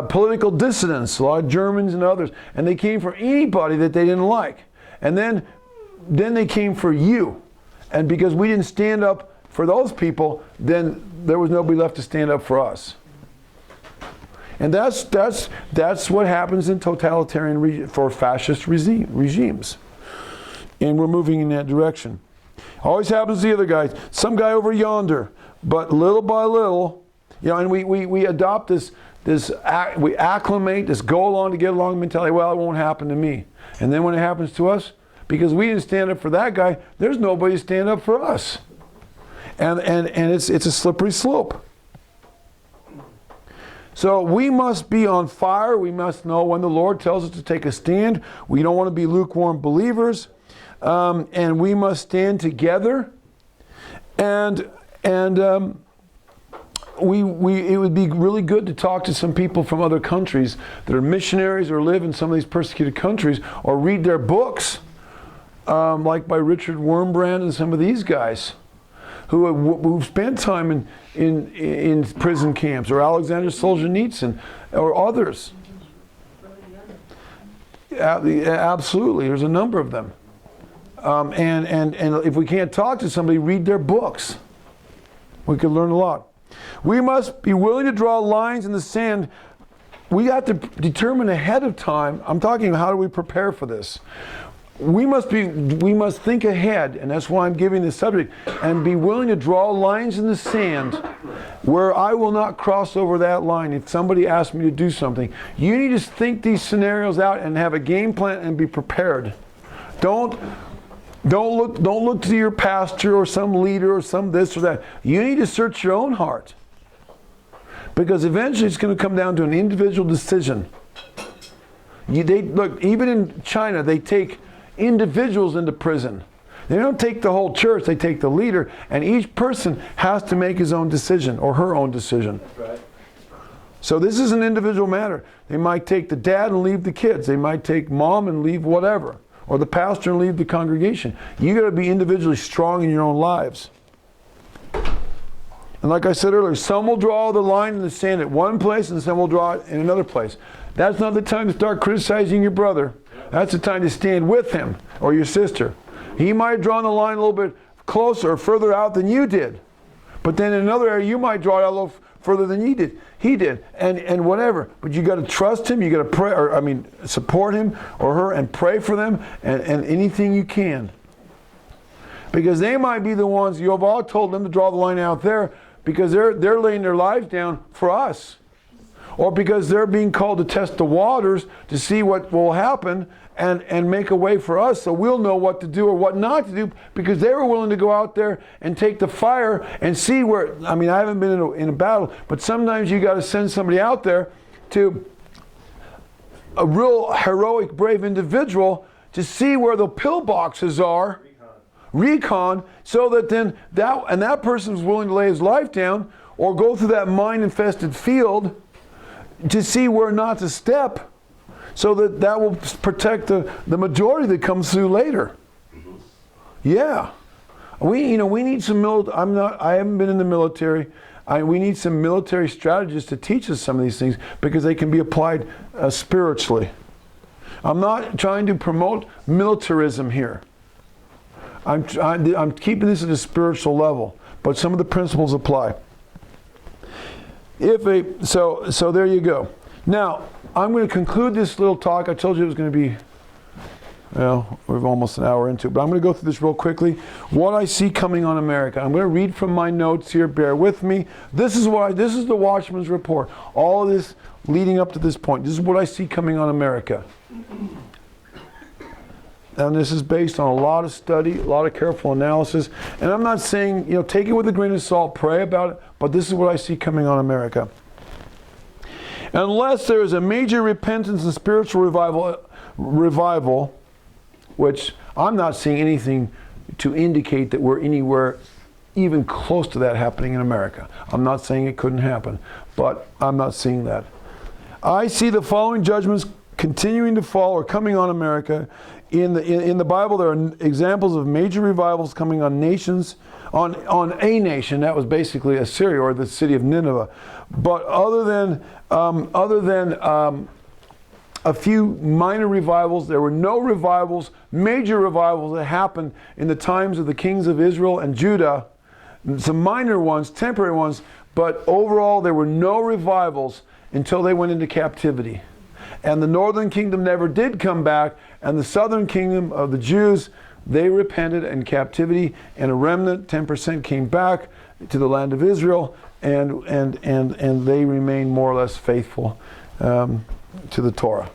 political dissidents, a lot of Germans and others. And they came for anybody that they didn't like. And then they came for you. And because we didn't stand up for those people, then there was nobody left to stand up for us. And that's what happens in totalitarian for fascist regimes. And we're moving in that direction. Always happens to the other guys. Some guy over yonder, but little by little, and we adopt we acclimate this go along to get along mentality. Well, it won't happen to me. And then when it happens to us, because we didn't stand up for that guy, there's nobody to stand up for us. And it's a slippery slope. So we must be on fire. We must know when the Lord tells us to take a stand. We don't want to be lukewarm believers. And we must stand together. And it would be really good to talk to some people from other countries that are missionaries or live in some of these persecuted countries, or read their books, like by Richard Wurmbrand and some of these guys who've spent time in prison camps, or Alexander Solzhenitsyn, or others. Absolutely, there's a number of them. And if we can't talk to somebody, read their books. We could learn a lot. We must be willing to draw lines in the sand. We have to determine ahead of time. I'm talking, how do we prepare for this? We must think ahead, and that's why I'm giving this subject, and be willing to draw lines in the sand where I will not cross over that line if somebody asks me to do something. You need to think these scenarios out and have a game plan and be prepared. Don't look to your pastor or some leader or some this or that. You need to search your own heart. Because eventually it's going to come down to an individual decision. Look, even in China, they take individuals into prison. They don't take the whole church, they take the leader, and each person has to make his own decision or her own decision. That's right. So this is an individual matter. They might take the dad and leave the kids. They might take mom and leave whatever. Or the pastor and leave the congregation. You got to be individually strong in your own lives. And like I said earlier, some will draw the line in the sand at one place and some will draw it in another place. That's not the time to start criticizing your brother. That's the time to stand with him or your sister. He might have drawn the line a little bit closer or further out than you did. But then in another area, you might draw it out a little further than he did, and whatever. But you got to trust him. You got to pray, support him or her, and pray for them, and anything you can. Because they might be the ones you have all told them to draw the line out there, because they're laying their lives down for us, or because they're being called to test the waters to see what will happen and make a way for us, so we'll know what to do or what not to do, because they were willing to go out there and take the fire and see where. I haven't been in a battle, but sometimes you got to send somebody out there to a real heroic, brave individual to see where the pillboxes are. Recon, so that then that person is willing to lay his life down or go through that mine-infested field to see where not to step, so that will protect the majority that comes through later. Yeah, we need some I haven't been in the military. We need some military strategists to teach us some of these things, because they can be applied spiritually. I'm not trying to promote militarism here. I'm keeping this at a spiritual level, but some of the principles apply. So there you go. Now, I'm going to conclude this little talk. I told you it was going to be, we're almost an hour into it, but I'm going to go through this real quickly. What I see coming on America. I'm going to read from my notes here. Bear with me. This is the Watchman's Report. All of this leading up to this point. This is what I see coming on America. And this is based on a lot of study, a lot of careful analysis. And I'm not saying, take it with a grain of salt, pray about it, but this is what I see coming on America. Unless there is a major repentance and spiritual revival, which I'm not seeing anything to indicate that we're anywhere even close to that happening in America. I'm not saying it couldn't happen, but I'm not seeing that. I see the following judgments continuing to fall or coming on America. In the Bible, there are examples of major revivals coming on nations, on a nation. That was basically Assyria, or the city of Nineveh. But other than a few minor revivals, there were no revivals, major revivals that happened in the times of the kings of Israel and Judah. Some minor ones, temporary ones, but overall there were no revivals until they went into captivity. And the northern kingdom never did come back, and the southern kingdom of the Jews, they repented in captivity, and a remnant, 10%, came back to the land of Israel, and they remained more or less faithful to the Torah.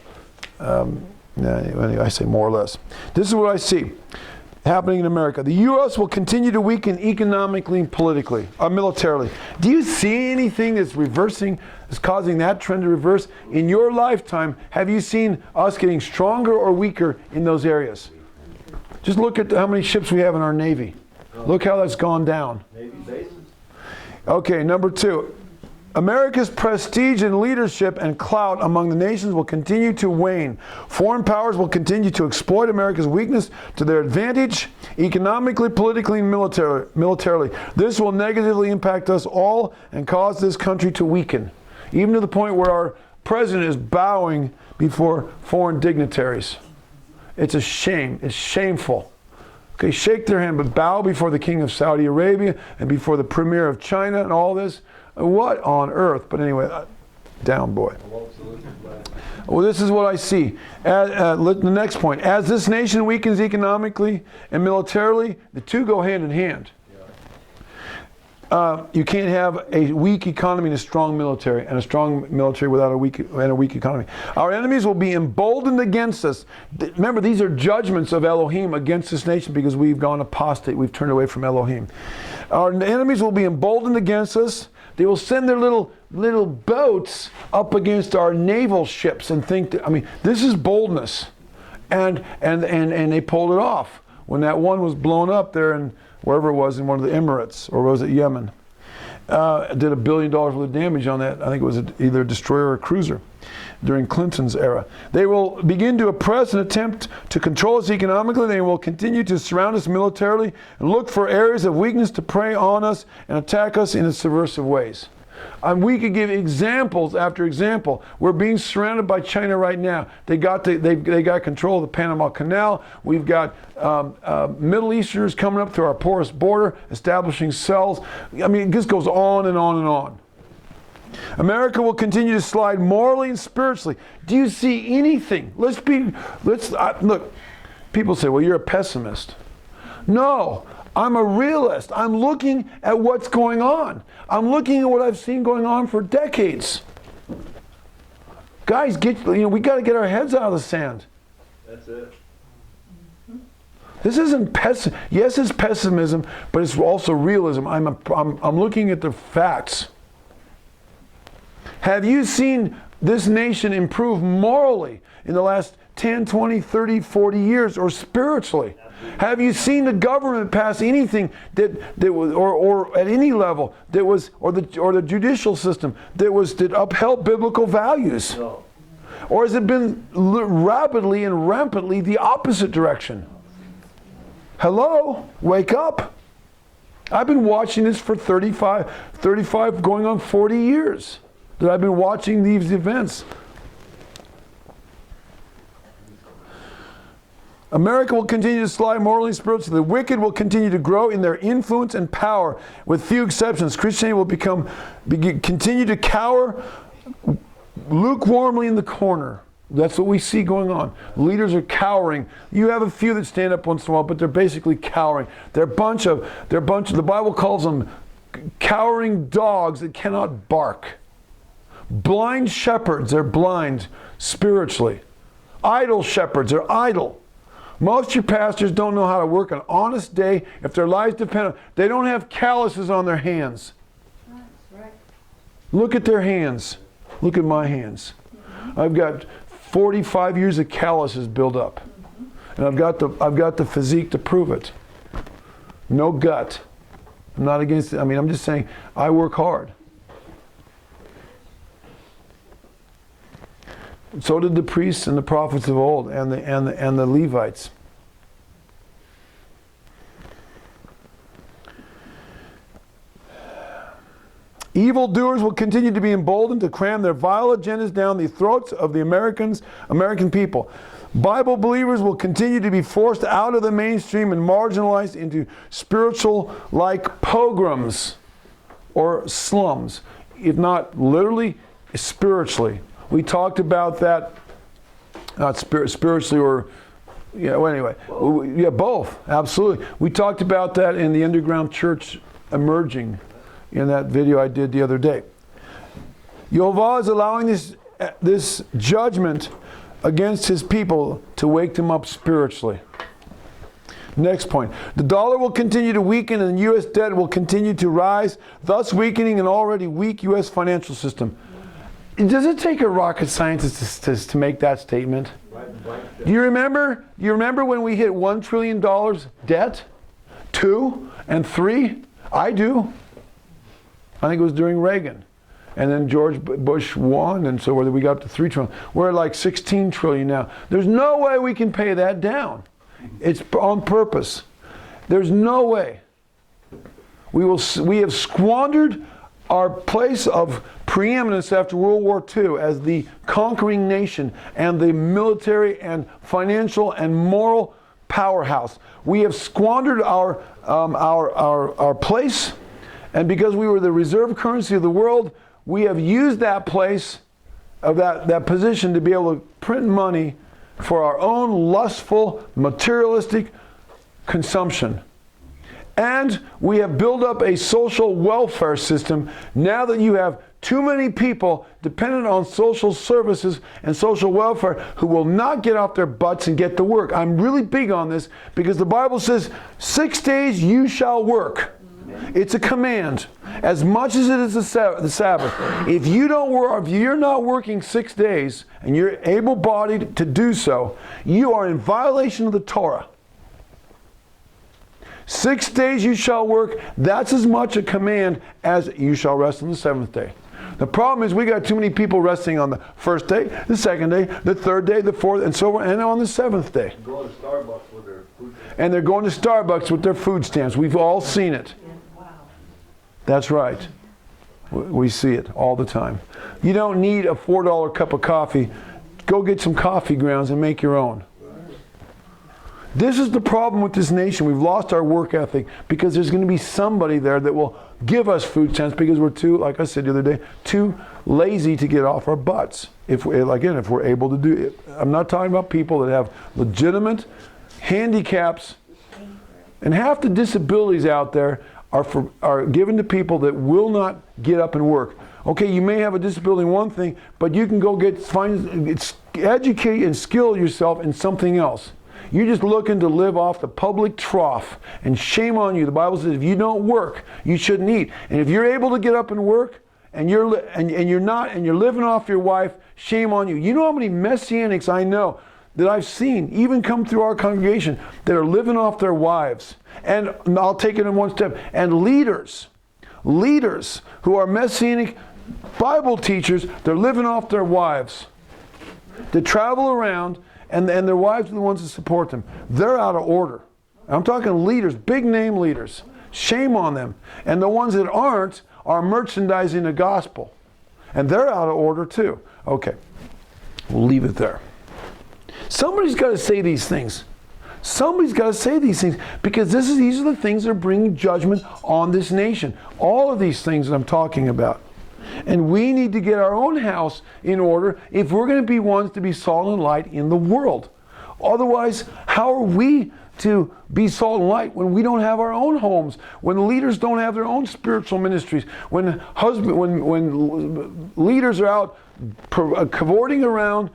Anyway, I say more or less. This is what I see. happening in America. The U.S. will continue to weaken economically and politically, militarily. Do you see anything that's reversing, that's causing that trend to reverse? In your lifetime, have you seen us getting stronger or weaker in those areas? Just look at how many ships we have in our Navy. Look how that's gone down. Navy bases. Okay, number 2. America's prestige and leadership and clout among the nations will continue to wane. Foreign powers will continue to exploit America's weakness to their advantage, economically, politically, and militarily. This will negatively impact us all and cause this country to weaken, even to the point where our president is bowing before foreign dignitaries. It's a shame. It's shameful. Okay, shake their hand, but bow before the king of Saudi Arabia and before the premier of China and all this. What on earth? But anyway, down, boy. Well, this is what I see. The next point. As this nation weakens economically and militarily, the two go hand in hand. You can't have a weak economy and a strong military, and a strong military without a weak economy. Our enemies will be emboldened against us. Remember, these are judgments of Elohim against this nation because we've gone apostate. We've turned away from Elohim. Our enemies will be emboldened against us. They will send their little boats up against our naval ships and think that, I mean, this is boldness. And they pulled it off. When that one was blown up there in wherever it was, in one of the Emirates, or was it Yemen, did $1 billion worth of damage on that. I think it was either a destroyer or a cruiser during Clinton's era. They will begin to oppress and attempt to control us economically. They will continue to surround us militarily and look for areas of weakness to prey on us and attack us in subversive ways. We could give examples after example. We're being surrounded by China right now. They got control of the Panama Canal. We've got Middle Easterners coming up through our porous border, establishing cells. I mean, this goes on and on and on. America will continue to slide morally and spiritually. Do you see anything? Look, people say, well, you're a pessimist. No, I'm a realist. I'm looking at what's going on. I'm looking at what I've seen going on for decades. Guys, we got to get our heads out of the sand. That's it. This isn't yes, it's pessimism, but it's also realism. I'm looking at the facts. Have you seen this nation improve morally in the last 10, 20, 30, 40 years, or spiritually? Have you seen the government pass anything that was, or at any level that was, or the judicial system that upheld biblical values? No. Or has it been rapidly and rampantly the opposite direction? Hello, wake up. I've been watching this for 35 going on 40 years that I've been watching these events. America will continue to slide morally and spiritually. The wicked will continue to grow in their influence and power, with few exceptions. Christianity will continue to cower lukewarmly in the corner. That's what we see going on. Leaders are cowering. You have a few that stand up once in a while, but they're basically cowering. They're a bunch of, the Bible calls them cowering dogs that cannot bark. Blind shepherds, they're blind spiritually. Idle shepherds, they're idle. Most of your pastors don't know how to work an honest day if their lives depend on. They don't have calluses on their hands. That's right. Look at their hands. Look at my hands. I've got 45 years of calluses built up, and I've got the physique to prove it. No gut. I'm not against it. I mean, I'm just saying I work hard. So did the priests and the prophets of old, and the Levites. Evildoers will continue to be emboldened to cram their vile agendas down the throats of the American people. Bible believers will continue to be forced out of the mainstream and marginalized into spiritual-like pogroms or slums, if not literally, spiritually. We talked about that, not spiritually or, yeah, well, anyway. Yeah, both, absolutely. We talked about that in the underground church emerging in that video I did the other day. Yehovah is allowing this judgment against his people to wake them up spiritually. Next point. The dollar will continue to weaken and U.S. debt will continue to rise, thus weakening an already weak U.S. financial system. Does it take a rocket scientist to make that statement? Do you remember? When we hit $1 trillion debt? 2 and 3? I do. I think it was during Reagan. And then George Bush won, and so we got up to $3 trillion. We're at like $16 trillion now. There's no way we can pay that down. It's on purpose. There's no way. We have squandered our place of preeminence after World War II as the conquering nation and the military and financial and moral powerhouse. We have squandered our place, and because we were the reserve currency of the world, we have used that place of that position to be able to print money for our own lustful, materialistic consumption. And we have built up a social welfare system now that you have too many people dependent on social services and social welfare who will not get off their butts and get to work. I'm really big on this because the Bible says 6 days you shall work. It's a command. As much as it is the Sabbath. If you don't work, if you're not working 6 days and you're able-bodied to do so, you are in violation of the Torah. 6 days you shall work. That's as much a command as you shall rest on the 7th day. The problem is we got too many people resting on the first day, the second day, the third day, the fourth, and so on, and on the 7th day. Going to Starbucks with their food. And they're going to Starbucks with their food stamps. We've all seen it. That's right. We see it all the time. You don't need a $4 cup of coffee. Go get some coffee grounds and make your own. This is the problem with this nation. We've lost our work ethic because there's going to be somebody there that will give us food stamps because we're too, like I said the other day, too lazy to get off our butts. If we're able to do it. I'm not talking about people that have legitimate handicaps, and half the disabilities out there are given to people that will not get up and work. Okay, you may have a disability in one thing, but you can go educate and skill yourself in something else. You're just looking to live off the public trough, and shame on you. The Bible says if you don't work, you shouldn't eat. And if you're able to get up and work, and you're living off your wife, shame on you. You know how many messianics I know that I've seen, even come through our congregation, that are living off their wives. And I'll take it in one step. And leaders who are messianic Bible teachers, they're living off their wives. They travel around, and their wives are the ones that support them. They're out of order. I'm talking leaders, big name leaders. Shame on them. And the ones that aren't are merchandising the gospel. And they're out of order too. Okay, we'll leave it there. Somebody's got to say these things. Somebody's got to say these things because these are the things that are bringing judgment on this nation. All of these things that I'm talking about. And we need to get our own house in order if we're going to be ones to be salt and light in the world. Otherwise, how are we to be salt and light when we don't have our own homes, when leaders don't have their own spiritual ministries, when leaders are out cavorting around,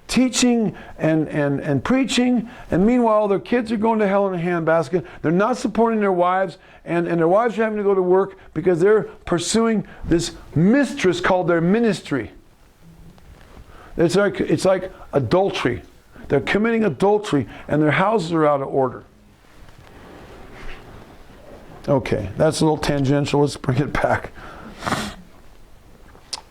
teaching and preaching, and meanwhile their kids are going to hell in a handbasket. They're not supporting their wives, and their wives are having to go to work because they're pursuing this mistress called their ministry. It's like adultery. They're committing adultery, and their houses are out of order. Okay, that's a little tangential. Let's bring it back.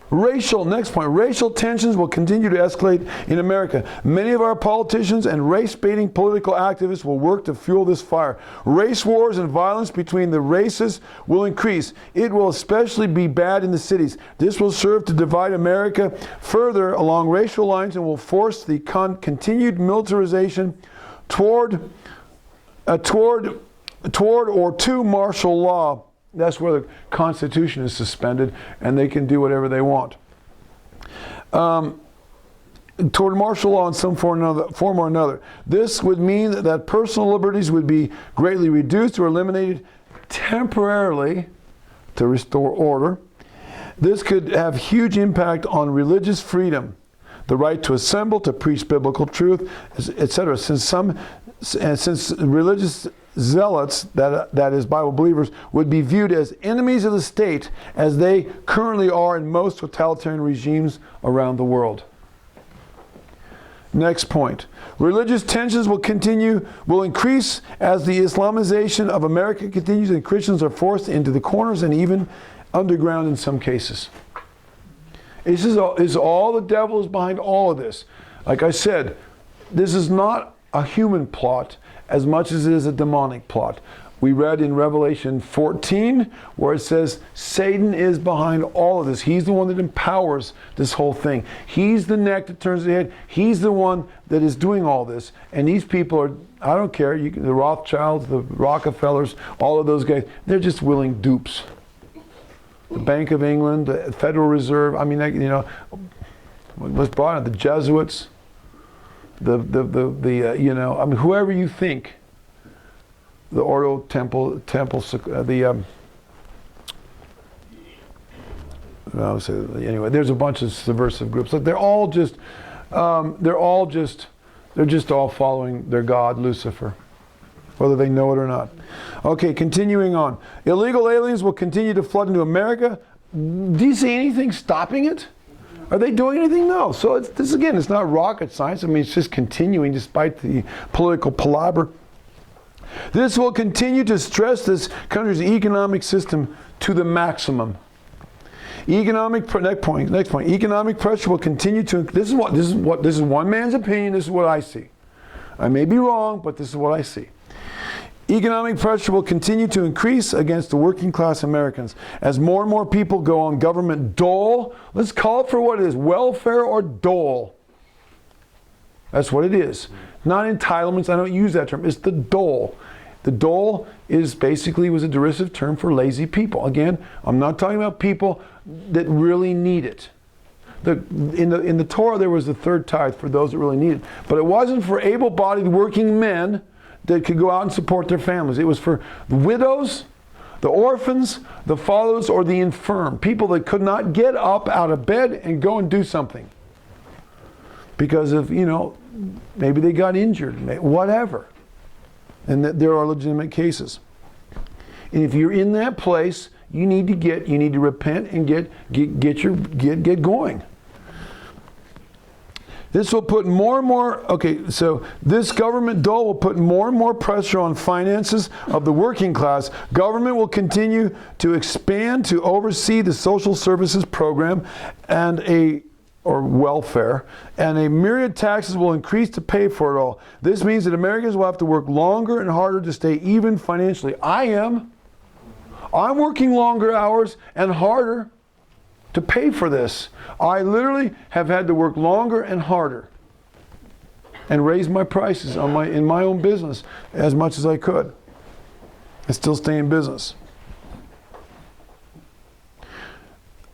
Next point, racial tensions will continue to escalate in America. Many of our politicians and race-baiting political activists will work to fuel this fire. Race wars and violence between the races will increase. It will especially be bad in the cities. This will serve to divide America further along racial lines and will force the continued militarization toward or to martial law. That's where the Constitution is suspended, and they can do whatever they want. Toward martial law in some form or another. This would mean that personal liberties would be greatly reduced or eliminated temporarily to restore order. This could have huge impact on religious freedom, the right to assemble, to preach biblical truth, etc. Since some and since religious zealots, that is Bible believers, would be viewed as enemies of the state as they currently are in most totalitarian regimes around the world. Next point. Religious tensions will increase as the Islamization of America continues and Christians are forced into the corners and even underground in some cases. This is all the devil is behind all of this. Like I said, this is not a human plot as much as it is a demonic plot. We read in Revelation 14 where it says Satan is behind all of this. He's the one that empowers this whole thing. He's the neck that turns the head. He's the one that is doing all this. And these people are, I don't care, the Rothschilds, the Rockefellers, all of those guys, they're just willing dupes. The Bank of England, the Federal Reserve, I mean, let's brought in the Jesuits, whoever you think, the Ordo Temple, anyway, there's a bunch of subversive groups. Like they're all just following their god Lucifer, whether they know it or not. Okay, continuing on. Illegal aliens will continue to flood into America. Do you see anything stopping it? Are they doing anything? No. So it's not rocket science. I mean, it's just continuing despite the political palaver. This will continue to stress this country's economic system to the maximum. Next point. Economic pressure will continue to. This is one man's opinion. This is what I see. I may be wrong, but this is what I see. Economic pressure will continue to increase against the working class Americans as more and more people go on government dole. Let's call it for what it is, welfare or dole. That's what it is. Not entitlements, I don't use that term, it's the dole. The dole was a derisive term for lazy people. Again, I'm not talking about people that really need it. In the Torah there was the third tithe for those that really need it. But it wasn't for able-bodied working men that could go out and support their families. It was for the widows, the orphans, the fatherless, or the infirm. People that could not get up out of bed and go and do something. Because of, maybe they got injured, whatever. And that there are legitimate cases. And if you're in that place, you need to repent and get going. This will put more and more, so this government dole will put more and more pressure on finances of the working class. Government will continue to expand to oversee the social services program or welfare, and a myriad taxes will increase to pay for it all. This means that Americans will have to work longer and harder to stay even financially. I'm working longer hours and harder to pay for this. I literally have had to work longer and harder and raise my prices in my own business as much as I could and still stay in business.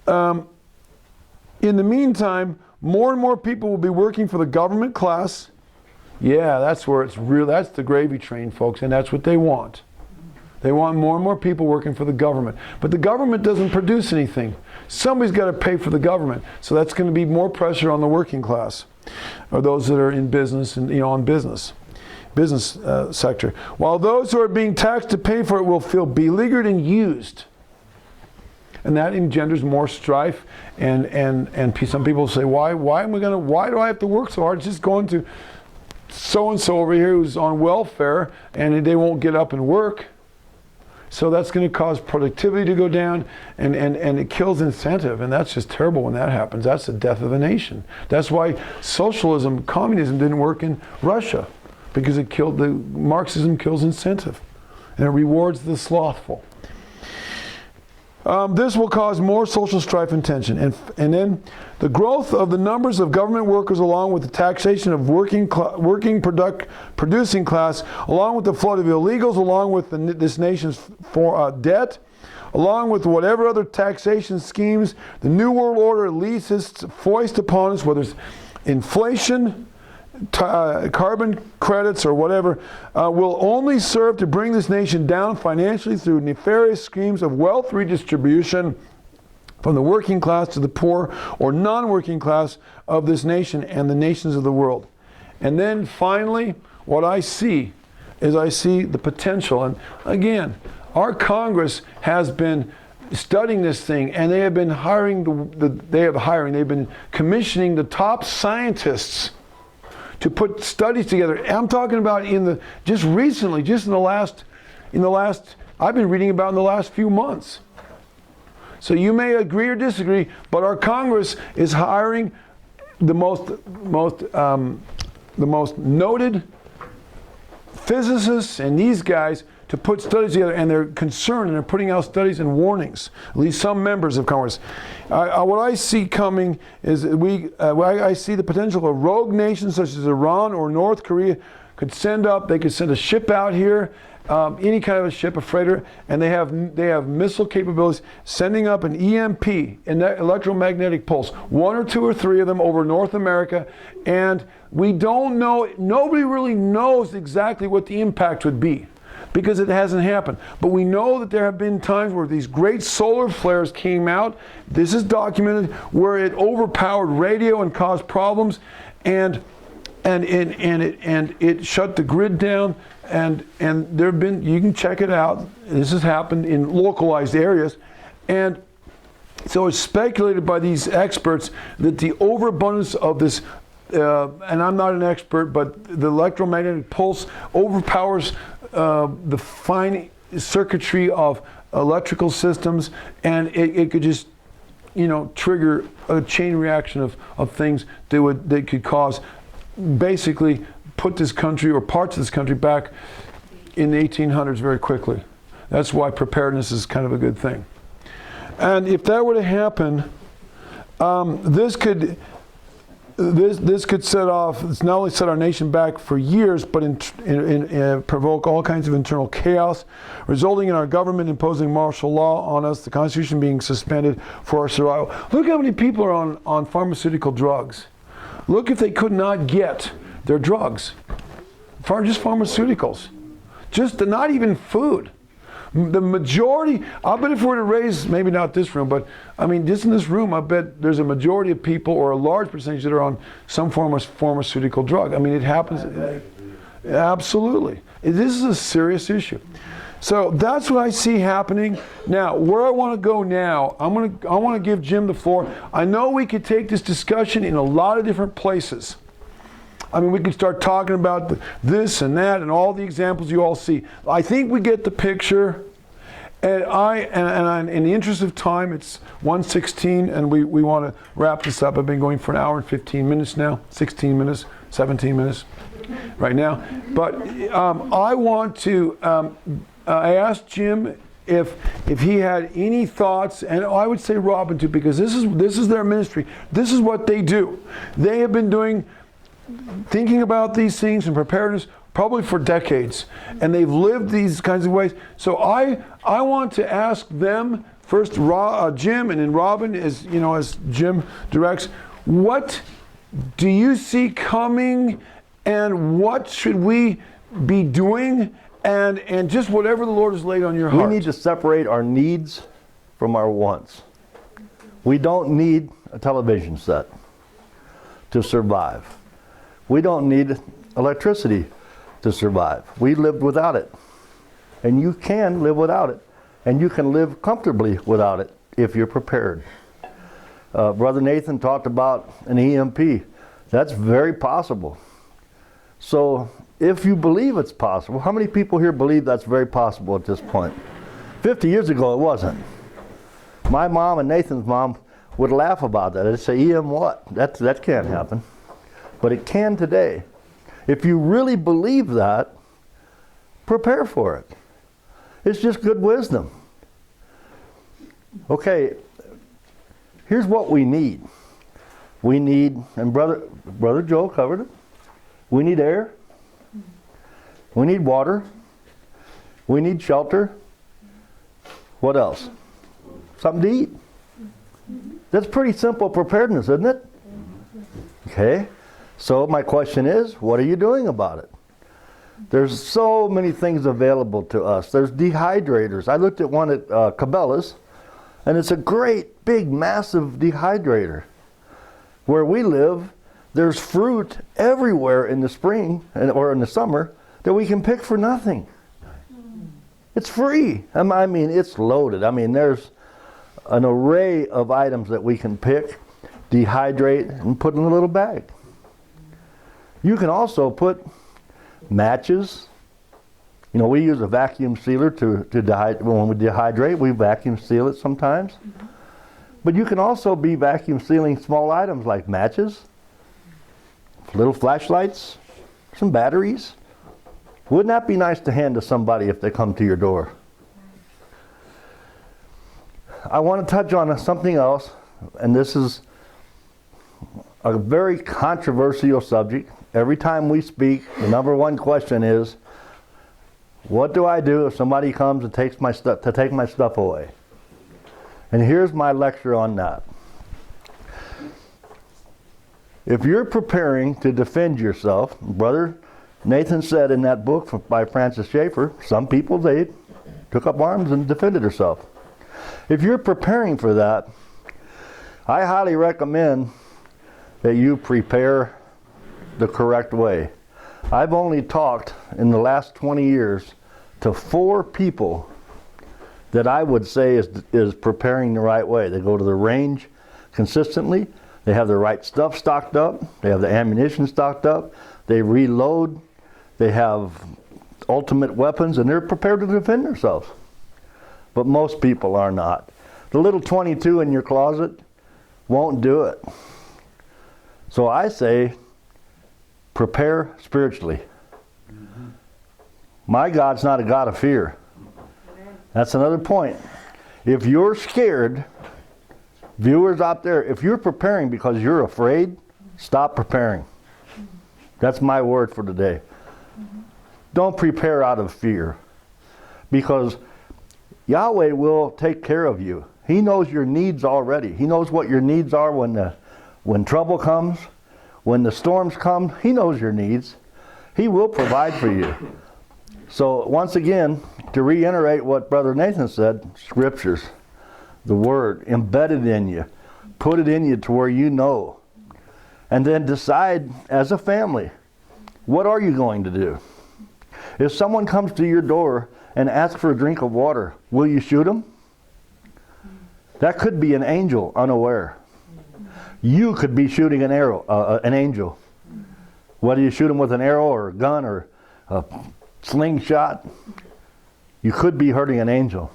In the meantime, more and more people will be working for the government class. Yeah, that's where it's real. That's the gravy train, folks, and that's what they want. They want more and more people working for the government. But the government doesn't produce anything. Somebody's got to pay for the government. So that's going to be more pressure on the working class, or those that are in business and on business sector. While those who are being taxed to pay for it will feel beleaguered and used. And that engenders more strife, and some people say, why do I have to work so hard? It's just going to so-and-so over here who's on welfare, and they won't get up and work. So that's going to cause productivity to go down, and it kills incentive, and that's just terrible when that happens. That's the death of a nation. That's why communism didn't work in Russia, because Marxism kills incentive, and it rewards the slothful. This will cause more social strife and tension. And then the growth of the numbers of government workers, along with the taxation of producing class, along with the flood of illegals, along with this nation's debt, along with whatever other taxation schemes the New World Order elitists foist upon us, whether it's inflation, carbon credits, or whatever, will only serve to bring this nation down financially through nefarious schemes of wealth redistribution from the working class to the poor or non-working class of this nation and the nations of the world. And then finally, what I see is I see the potential. And again, our Congress has been studying this thing, and they have been they've been commissioning the top scientists to put studies together. I'm talking about just recently, just in the last, I've been reading about in the last few months. So you may agree or disagree, but our Congress is hiring the most noted physicists and these guys to put studies together, and they're concerned, and they're putting out studies and warnings, at least some members of Congress. What I see coming is I see the potential of rogue nations such as Iran or North Korea they could send a ship out here, any kind of a ship, a freighter, and they have missile capabilities, sending up an EMP, an electromagnetic pulse, 1 or 2 or 3 of them over North America, and we don't know, nobody really knows exactly what the impact would be, because it hasn't happened. But we know that there have been times where these great solar flares came out. This is documented, where it overpowered radio and caused problems, and it shut the grid down. And there have been, you can check it out. This has happened in localized areas, and so it's speculated by these experts that the overabundance of this. And I'm not an expert, but the electromagnetic pulse overpowers the fine circuitry of electrical systems, and it could just, trigger a chain reaction of things that could cause, basically, put this country or parts of this country back in the 1800s very quickly. That's why preparedness is kind of a good thing. And if that were to happen, this could set off, it's not only set our nation back for years, but provoke all kinds of internal chaos, resulting in our government imposing martial law on us, the Constitution being suspended for our survival. Look how many people are on pharmaceutical drugs. Look if they could not get their drugs. Just pharmaceuticals. Not even food. The majority, I bet if we were to raise, maybe not this room, but I mean, just in this room, I bet there's a majority of people, or a large percentage, that are on some form of pharmaceutical drug. I mean, it happens. Absolutely. This is a serious issue. So that's what I see happening. Now, where I want to go now, I want to give Jim the floor. I know we could take this discussion in a lot of different places. I mean, we could start talking about this and that and all the examples you all see. I think we get the picture. And in the interest of time, it's 1:16, and we want to wrap this up. I've been going for an hour and 15 minutes now, 16 minutes, 17 minutes right now. But I want to, I asked Jim if he had any thoughts, and I would say Robin too, because this is their ministry. This is what they do. They have been thinking about these things and preparedness probably for decades, and they've lived these kinds of ways. So I want to ask them first, Jim, and then Robin, as Jim directs. What do you see coming, and what should we be doing, and just whatever the Lord has laid on your heart? We need to separate our needs from our wants. We don't need a television set to survive. We don't need electricity to survive. We lived without it. And you can live without it. And you can live comfortably without it if you're prepared. Brother Nathan talked about an EMP. That's very possible. So if you believe it's possible, how many people here believe that's very possible at this point? 50 years ago it wasn't. My mom and Nathan's mom would laugh about that. They'd say, EM what? That can't happen. But it can today. If you really believe that, prepare for it. It's just good wisdom. Okay, here's what we need. We need, and Brother Joe covered it, we need air, we need water, we need shelter. What else? Something to eat. That's pretty simple preparedness, isn't it? Okay. So my question is, what are you doing about it? There's so many things available to us. There's dehydrators. I looked at one at Cabela's, and it's a great, big, massive dehydrator. Where we live, There's fruit everywhere in the spring or in the summer that we can pick for nothing. It's free. I mean, it's loaded. I mean, there's an array of items that we can pick, dehydrate, and put in a little bag. You can also put matches. You know, we use a vacuum sealer to dehydrate. When we dehydrate, we vacuum seal it sometimes. But you can also be vacuum sealing small items like matches, little flashlights, some batteries. Wouldn't that be nice to hand to somebody if they come to your door? I want to touch on something else, and this is a very controversial subject. Every time we speak, the number one question is, what do I do if somebody comes and takes my stuff to take my stuff away? And here's my lecture on that. If you're preparing to defend yourself, Brother Nathan said in that book by Francis Schaeffer, some people, they took up arms and defended themselves. If you're preparing for that, I highly recommend that you prepare the correct way. I've only talked in the last 20 years to 4 people that I would say is preparing the right way. They go to the range consistently. They have the right stuff stocked up. They have the ammunition stocked up. They reload. They have ultimate weapons, and they're prepared to defend themselves. But most people are not. The little 22 in your closet won't do it. So I say, prepare spiritually. My God's not a God of fear. That's another point. If you're scared, viewers out there, if you're preparing because you're afraid, stop preparing. That's my word for today. Don't prepare out of fear, because Yahweh will take care of you. He knows your needs already. He knows what your needs are when trouble comes, when the storms come. He knows your needs. He will provide for you. So once again, to reiterate what Brother Nathan said, scriptures, the word embedded in you, put it in you to where you know. And then decide as a family, what are you going to do? If someone comes to your door and asks for a drink of water, will you shoot them? That could be an angel unaware. You could be shooting an angel. Whether you shoot them with an arrow or a gun or a slingshot, you could be hurting an angel.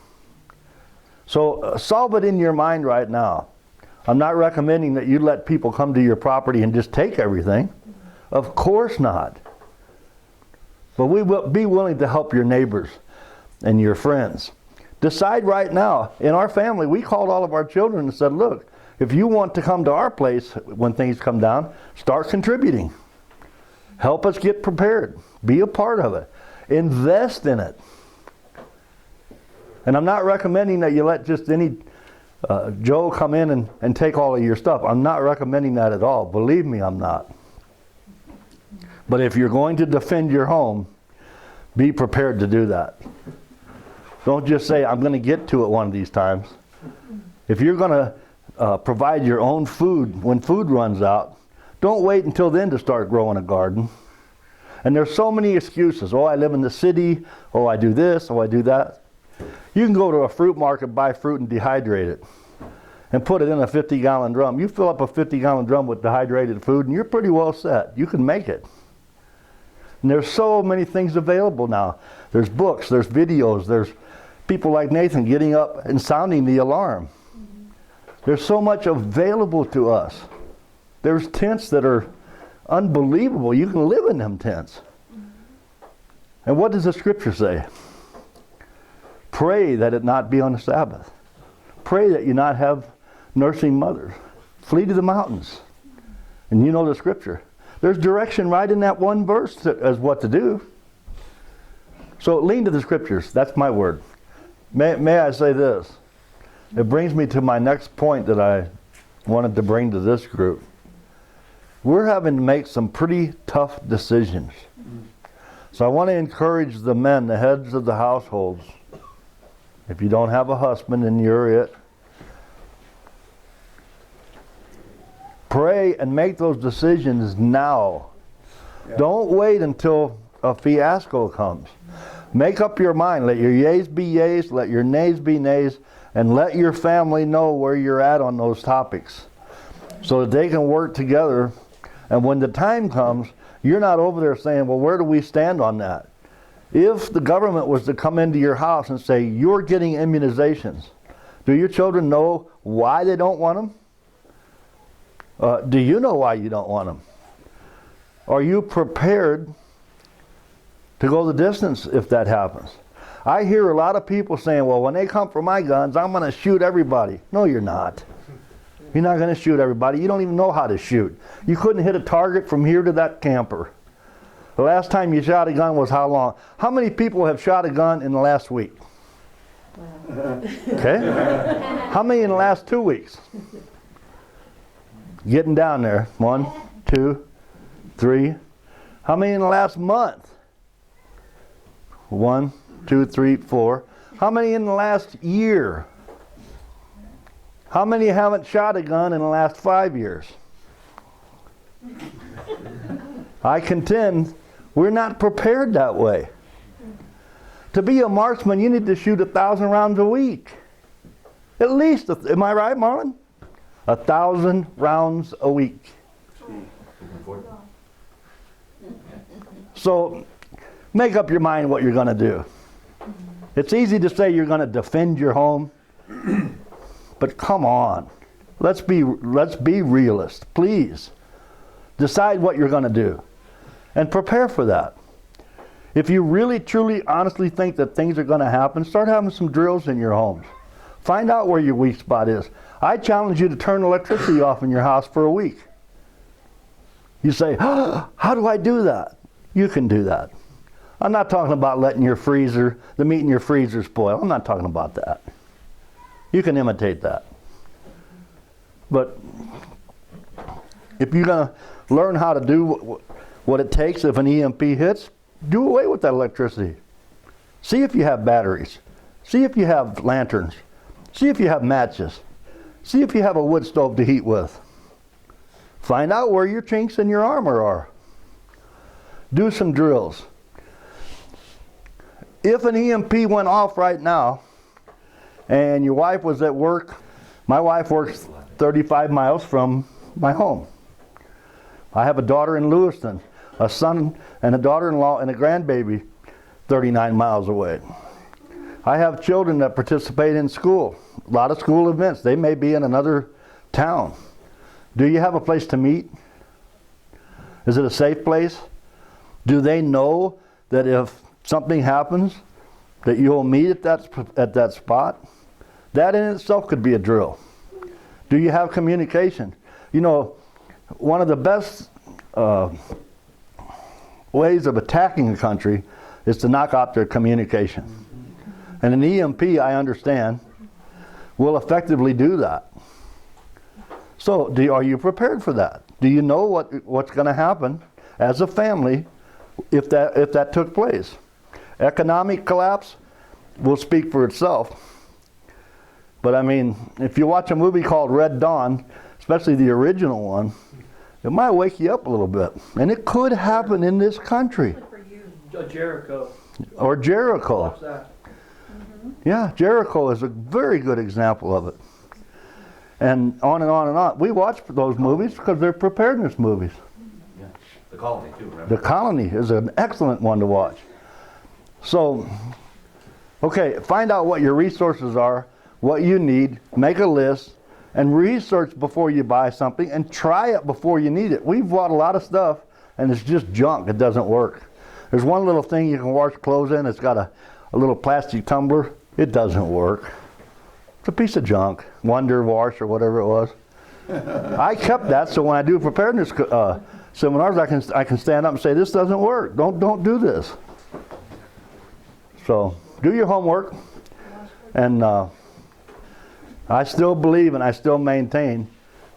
So solve it in your mind right now. I'm not recommending that you let people come to your property and just take everything. Of course not. But we will be willing to help your neighbors and your friends. Decide right now. In our family, we called all of our children and said, look, if you want to come to our place when things come down, start contributing. Help us get prepared. Be a part of it. Invest in it. And I'm not recommending that you let just any Joe come in and take all of your stuff. I'm not recommending that at all. Believe me, I'm not. But if you're going to defend your home, be prepared to do that. Don't just say, I'm going to get to it one of these times. If you're going to provide your own food when food runs out, don't wait until then to start growing a garden. And there's so many excuses. Oh, I live in the city. Oh, I do this. Oh, I do that. You can go to a fruit market, buy fruit and dehydrate it and put it in a 50-gallon drum. You fill up a 50-gallon drum with dehydrated food and you're pretty well set. You can make it. And there's so many things available now. There's books, there's videos, there's people like Nathan getting up and sounding the alarm. There's so much available to us. There's tents that are unbelievable. You can live in them tents. And what does the scripture say? Pray that it not be on the Sabbath. Pray that you not have nursing mothers. Flee to the mountains. And you know the scripture. There's direction right in that one verse as what to do. So lean to the scriptures. That's my word. May I say this? It brings me to my next point that I wanted to bring to this group. We're having to make some pretty tough decisions. So I want to encourage the men, the heads of the households. If you don't have a husband and you're it, Pray and make those decisions now. Don't wait until a fiasco comes. Make up your mind. Let your yays be yays, let your nays be nays, and let your family know where you're at on those topics so that they can work together. And when the time comes, you're not over there saying, well, where do we stand on that? If the government was to come into your house and say, you're getting immunizations, do your children know why they don't want them? Do you know why you don't want them? Are you prepared to go the distance if that happens? I hear a lot of people saying, well, when they come for my guns, I'm going to shoot everybody. No, you're not. You're not going to shoot everybody. You don't even know how to shoot. You couldn't hit a target from here to that camper. The last time you shot a gun was how long? How many people have shot a gun in the last week? Okay. How many in the last 2 weeks? Getting down there. 1, 2, 3. How many in the last month? 1, 2, 3, 4. How many in the last year? How many haven't shot a gun in the last 5 years? I contend we're not prepared that way. To be a marksman, you need to shoot 1,000 rounds a week. At least, am I right, Marlon? 1,000 rounds a week. So, make up your mind what you're going to do. It's easy to say you're going to defend your home, but come on. Let's be realists, please. Decide what you're going to do and prepare for that. If you really, truly, honestly think that things are going to happen, start having some drills in your homes. Find out where your weak spot is. I challenge you to turn electricity off in your house for a week. You say, oh, how do I do that? You can do that. I'm not talking about letting your freezer, the meat in your freezer spoil. I'm not talking about that. You can imitate that. But if you're going to learn how to do what it takes if an EMP hits, do away with that electricity. See if you have batteries. See if you have lanterns. See if you have matches. See if you have a wood stove to heat with. Find out where your chinks in your armor are. Do some drills. If an EMP went off right now and your wife was at work, my wife works 35 miles from my home. I have a daughter in Lewiston, a son and a daughter-in-law and a grandbaby 39 miles away. I have children that participate in school, a lot of school events. They may be in another town. Do you have a place to meet? Is it a safe place? Do they know that if something happens, that you'll meet at that spot? That in itself could be a drill. Do you have communication? You know, one of the best ways of attacking a country is to knock out their communication. And an EMP, I understand, will effectively do that. So, are you prepared for that? Do you know what's going to happen as a family if that took place? Economic collapse will speak for itself. But I mean, if you watch a movie called Red Dawn, especially the original one, it might wake you up a little bit. And it could happen in this country. Jericho. Or Jericho. Watch that. Yeah, Jericho is a very good example of it. And on and on and on. We watch those movies because they're preparedness movies. Yeah. The Colony too, remember? The Colony is an excellent one to watch. So, okay, find out what your resources are, what you need, make a list, and research before you buy something, and try it before you need it. We've bought a lot of stuff, and it's just junk. It doesn't work. There's one little thing you can wash clothes in. It's got a little plastic tumbler. It doesn't work. It's a piece of junk. Wonder Wash or whatever it was. I kept that so when I do preparedness seminars, I can stand up and say, this doesn't work. Don't do this. So do your homework. And I still believe and I still maintain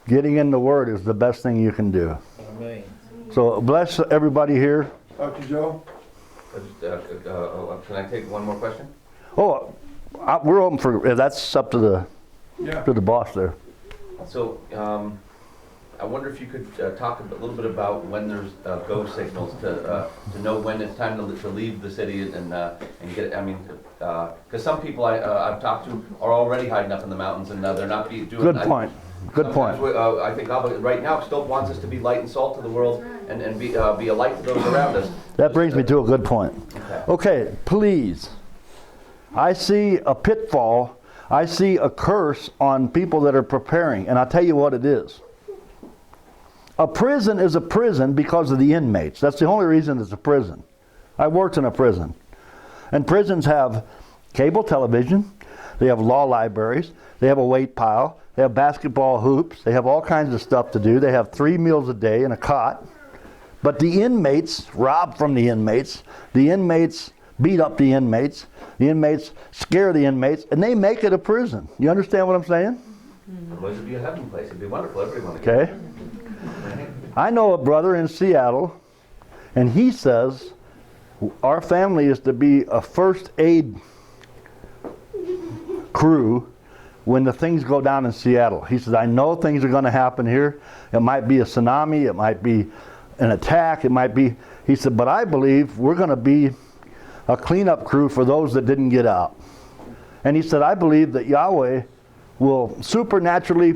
getting in the Word is the best thing you can do. Amen. So bless everybody here. Dr. Joe? Can I take one more question? Oh, we're open for, that's up to the boss there. So, I wonder if you could talk a little bit about when there's go signals to know when it's time to leave the city and get. I mean, because some people I've talked to are already hiding up in the mountains and they're not doing. Good point. Good point. I think Rabbah right now still wants us to be light and salt to the world and be a light to those around us. That brings me to a good point. Okay, please. I see a pitfall. I see a curse on people that are preparing, and I'll tell you what it is. A prison is a prison because of the inmates. That's the only reason it's a prison. I worked in a prison. And prisons have cable television, they have law libraries, they have a weight pile, they have basketball hoops, they have all kinds of stuff to do. They have 3 meals a day and a cot. But the inmates rob from the inmates beat up the inmates scare the inmates, and they make it a prison. You understand what I'm saying? Otherwise it'd be a heaven place. It'd be wonderful, everyone. Okay. I know a brother in Seattle, and he says our family is to be a first aid crew when the things go down in Seattle. He says, I know things are going to happen here. It might be a tsunami, it might be an attack, it might be, he said, but I believe we're going to be a cleanup crew for those that didn't get out. And he said, I believe that Yahweh will supernaturally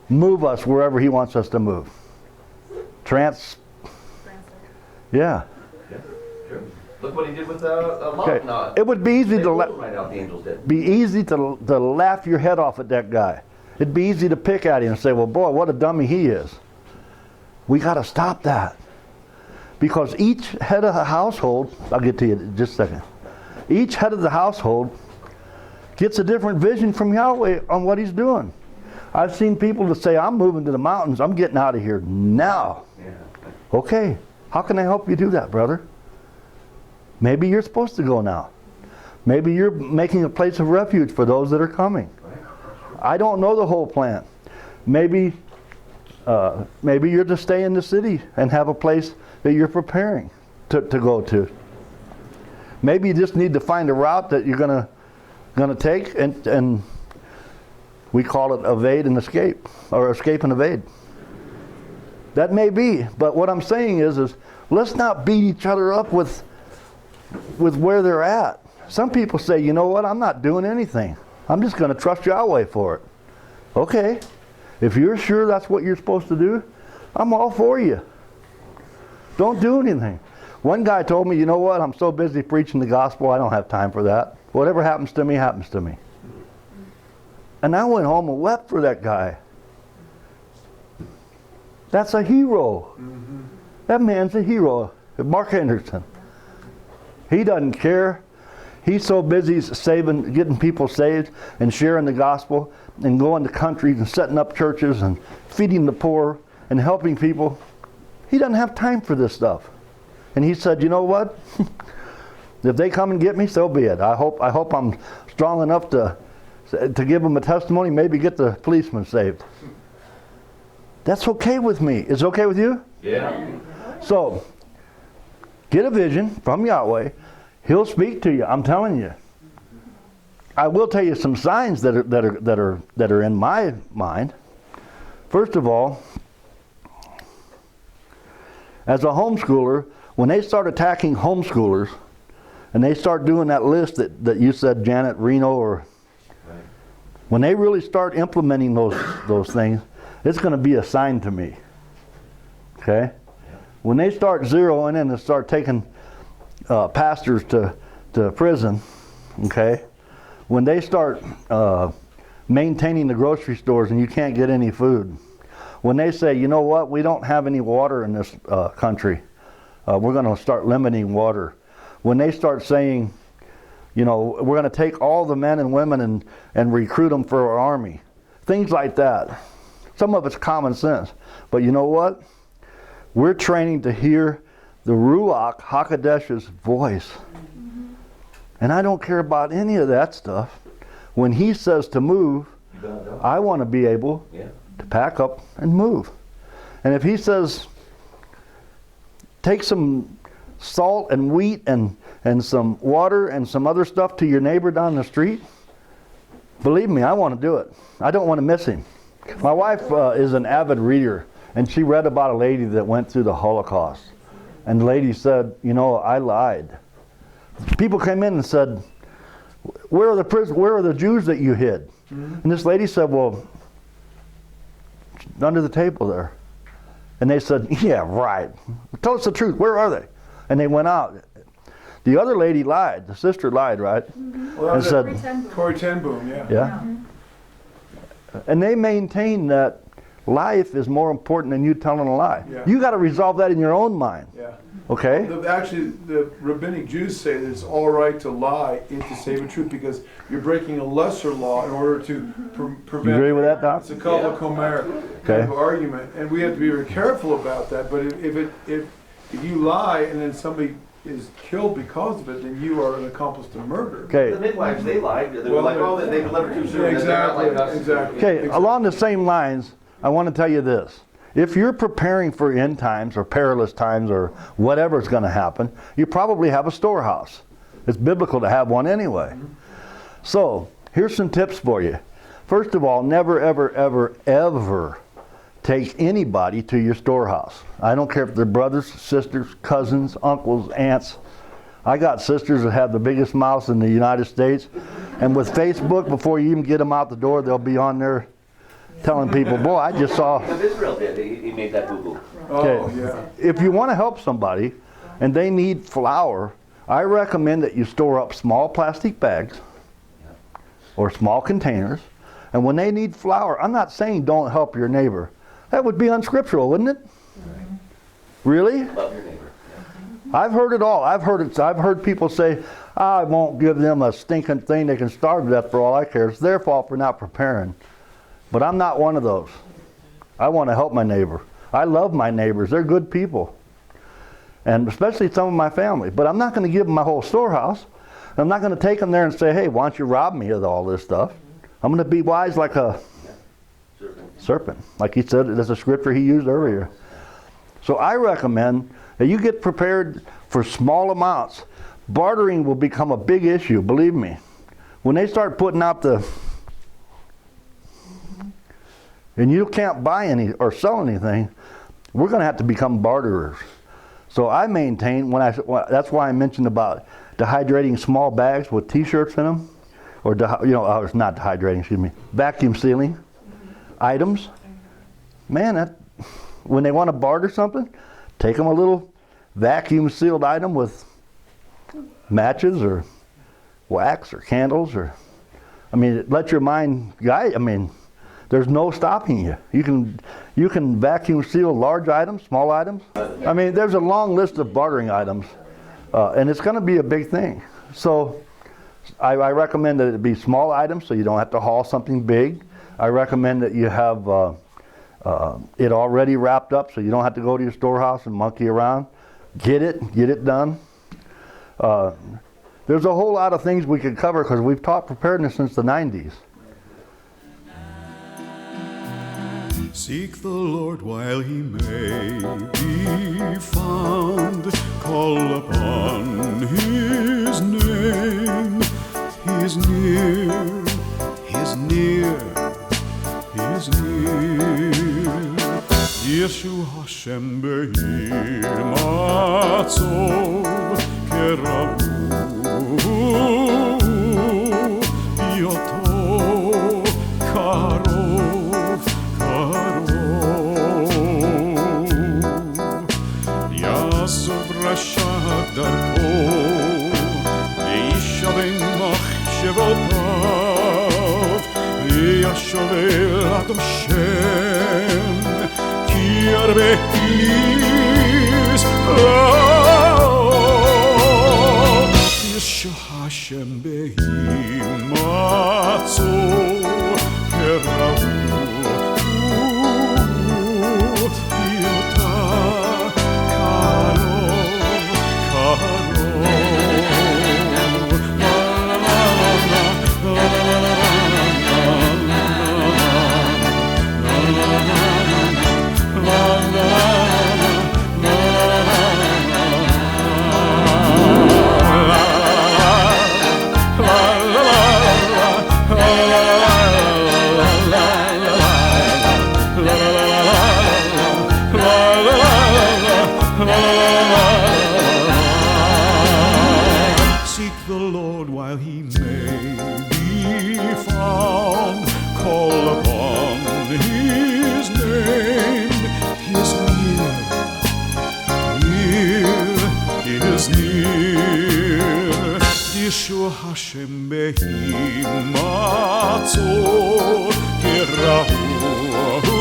move us wherever he wants us to move. Yeah. Sure. Look what he did with Lot. Okay. It would be easy to laugh your head off at that guy. It'd be easy to pick at him and say, well, boy, what a dummy he is. We got to stop that. Because each head of the household, I'll get to you in just a second. Each head of the household gets a different vision from Yahweh on what he's doing. I've seen people that say, I'm moving to the mountains, I'm getting out of here now. Yeah. Okay, how can I help you do that, brother? Maybe you're supposed to go now. Maybe you're making a place of refuge for those that are coming. I don't know the whole plan. Maybe you're to stay in the city and have a place that you're preparing to go to. Maybe you just need to find a route that you're gonna take, and we call it evade and escape, or escape and evade. That may be, but what I'm saying is let's not beat each other up with where they're at. Some people say, you know what, I'm not doing anything. I'm just going to trust Yahweh for it. Okay, if you're sure that's what you're supposed to do, I'm all for you. Don't do anything. One guy told me, you know what, I'm so busy preaching the gospel, I don't have time for that. Whatever happens to me, happens to me. And I went home and wept for that guy. That's a hero. Mm-hmm. That man's a hero. Mark Henderson. He doesn't care. He's so busy getting people saved and sharing the gospel and going to countries and setting up churches and feeding the poor and helping people. He doesn't have time for this stuff. And he said, you know what? If they come and get me, so be it. I hope I'm strong enough to give them a testimony, maybe get the policeman saved. That's okay with me. Is it okay with you? Yeah. So, get a vision from Yahweh. He'll speak to you. I'm telling you. I will tell you some signs that are in my mind. First of all, as a homeschooler, when they start attacking homeschoolers, and they start doing that list that you said, Janet, Reno, or when they really start implementing those things, it's going to be a sign to me. Okay? When they start zeroing in and start taking pastors to prison, okay? When they start maintaining the grocery stores and you can't get any food. When they say, you know what, we don't have any water in this country. We're going to start limiting water. When they start saying, you know, we're going to take all the men and women and recruit them for our army. Things like that. Some of it's common sense. But you know what? We're training to hear the Ruach HaKodesh's voice. Mm-hmm. And I don't care about any of that stuff. When he says to move, I want to be able to pack up and move. And if he says, take some salt and wheat and some water and some other stuff to your neighbor down the street, believe me, I want to do it. I don't want to miss him. My wife is an avid reader. And she read about a lady that went through the Holocaust. And the lady said, you know, I lied. People came in and said, where are the Jews that you hid? And this lady said, well, under the table there. And they said, yeah, right. Tell us the truth. Where are they? And they went out. The other lady lied. The sister lied, right? Well, And said, Corey Ten Boom, yeah. yeah. And they maintain that life is more important than you telling a lie. Yeah. You got to resolve that in your own mind. Yeah. Okay? Actually, the rabbinic Jews say that it's all right to lie to save the truth because you're breaking a lesser law in order to prevent. You agree with that, Doc? It's a kavod komer kind of argument, and we have to be very careful about that. But if you lie and then somebody is killed because of it, then you are an accomplice to murder. Okay. The midwives, they lied. They were like, oh, they delivered too soon. Exactly. They're not like us. Exactly. Okay, along the same lines, I want to tell you this. If you're preparing for end times or perilous times or whatever's going to happen, you probably have a storehouse. It's biblical to have one anyway. So, here's some tips for you. First of all, never, ever, ever, ever take anybody to your storehouse. I don't care if they're brothers, sisters, cousins, uncles, aunts. I got sisters that have the biggest mouths in the United States. And with Facebook, before you even get them out the door, they'll be on there telling people, boy, I just saw. Israel did. He made that boo-boo. Oh, yeah. If you want to help somebody and they need flour, I recommend that you store up small plastic bags or small containers. And when they need flour, I'm not saying don't help your neighbor. That would be unscriptural, wouldn't it? Really? Love your neighbor. I've heard it all. I've heard people say, I won't give them a stinking thing. They can starve to death for all I care. It's their fault for not preparing. But I'm not one of those. I want to help my neighbor. I love my neighbors. They're good people. And especially some of my family. But I'm not going to give them my whole storehouse. I'm not going to take them there and say, hey, why don't you rob me of all this stuff? I'm going to be wise like a serpent. Like he said, there's a scripture he used earlier. So I recommend that you get prepared for small amounts. Bartering will become a big issue, believe me. When they start putting out and you can't buy any or sell anything, we're going to have to become barterers. So I maintain, that's why I mentioned about dehydrating small bags with t-shirts in them, or it's not dehydrating, excuse me, vacuum sealing items. Man, when they want to barter something, take them a little vacuum sealed item with matches or wax or candles, or let your mind guide. There's no stopping you. You can vacuum seal large items, small items. There's a long list of bartering items, and it's going to be a big thing. So I recommend that it be small items so you don't have to haul something big. I recommend that you have it already wrapped up so you don't have to go to your storehouse and monkey around. Get it done. There's a whole lot of things we could cover because we've taught preparedness since the 90s. Seek the Lord while he may be found. Call upon his name. He is near, he is near, he is near. Yeshu Hashem behir matzov keravu yoto karov karov Yasov rasha darko veishavem machshevotav veyashovel ad Hashem ki arbe is Yeshu Hashem behir matzov keravu la Seek the Lord while he may be found. Call upon his name. He is near. He is near. Yeshua Hashem behi matzot kerahu.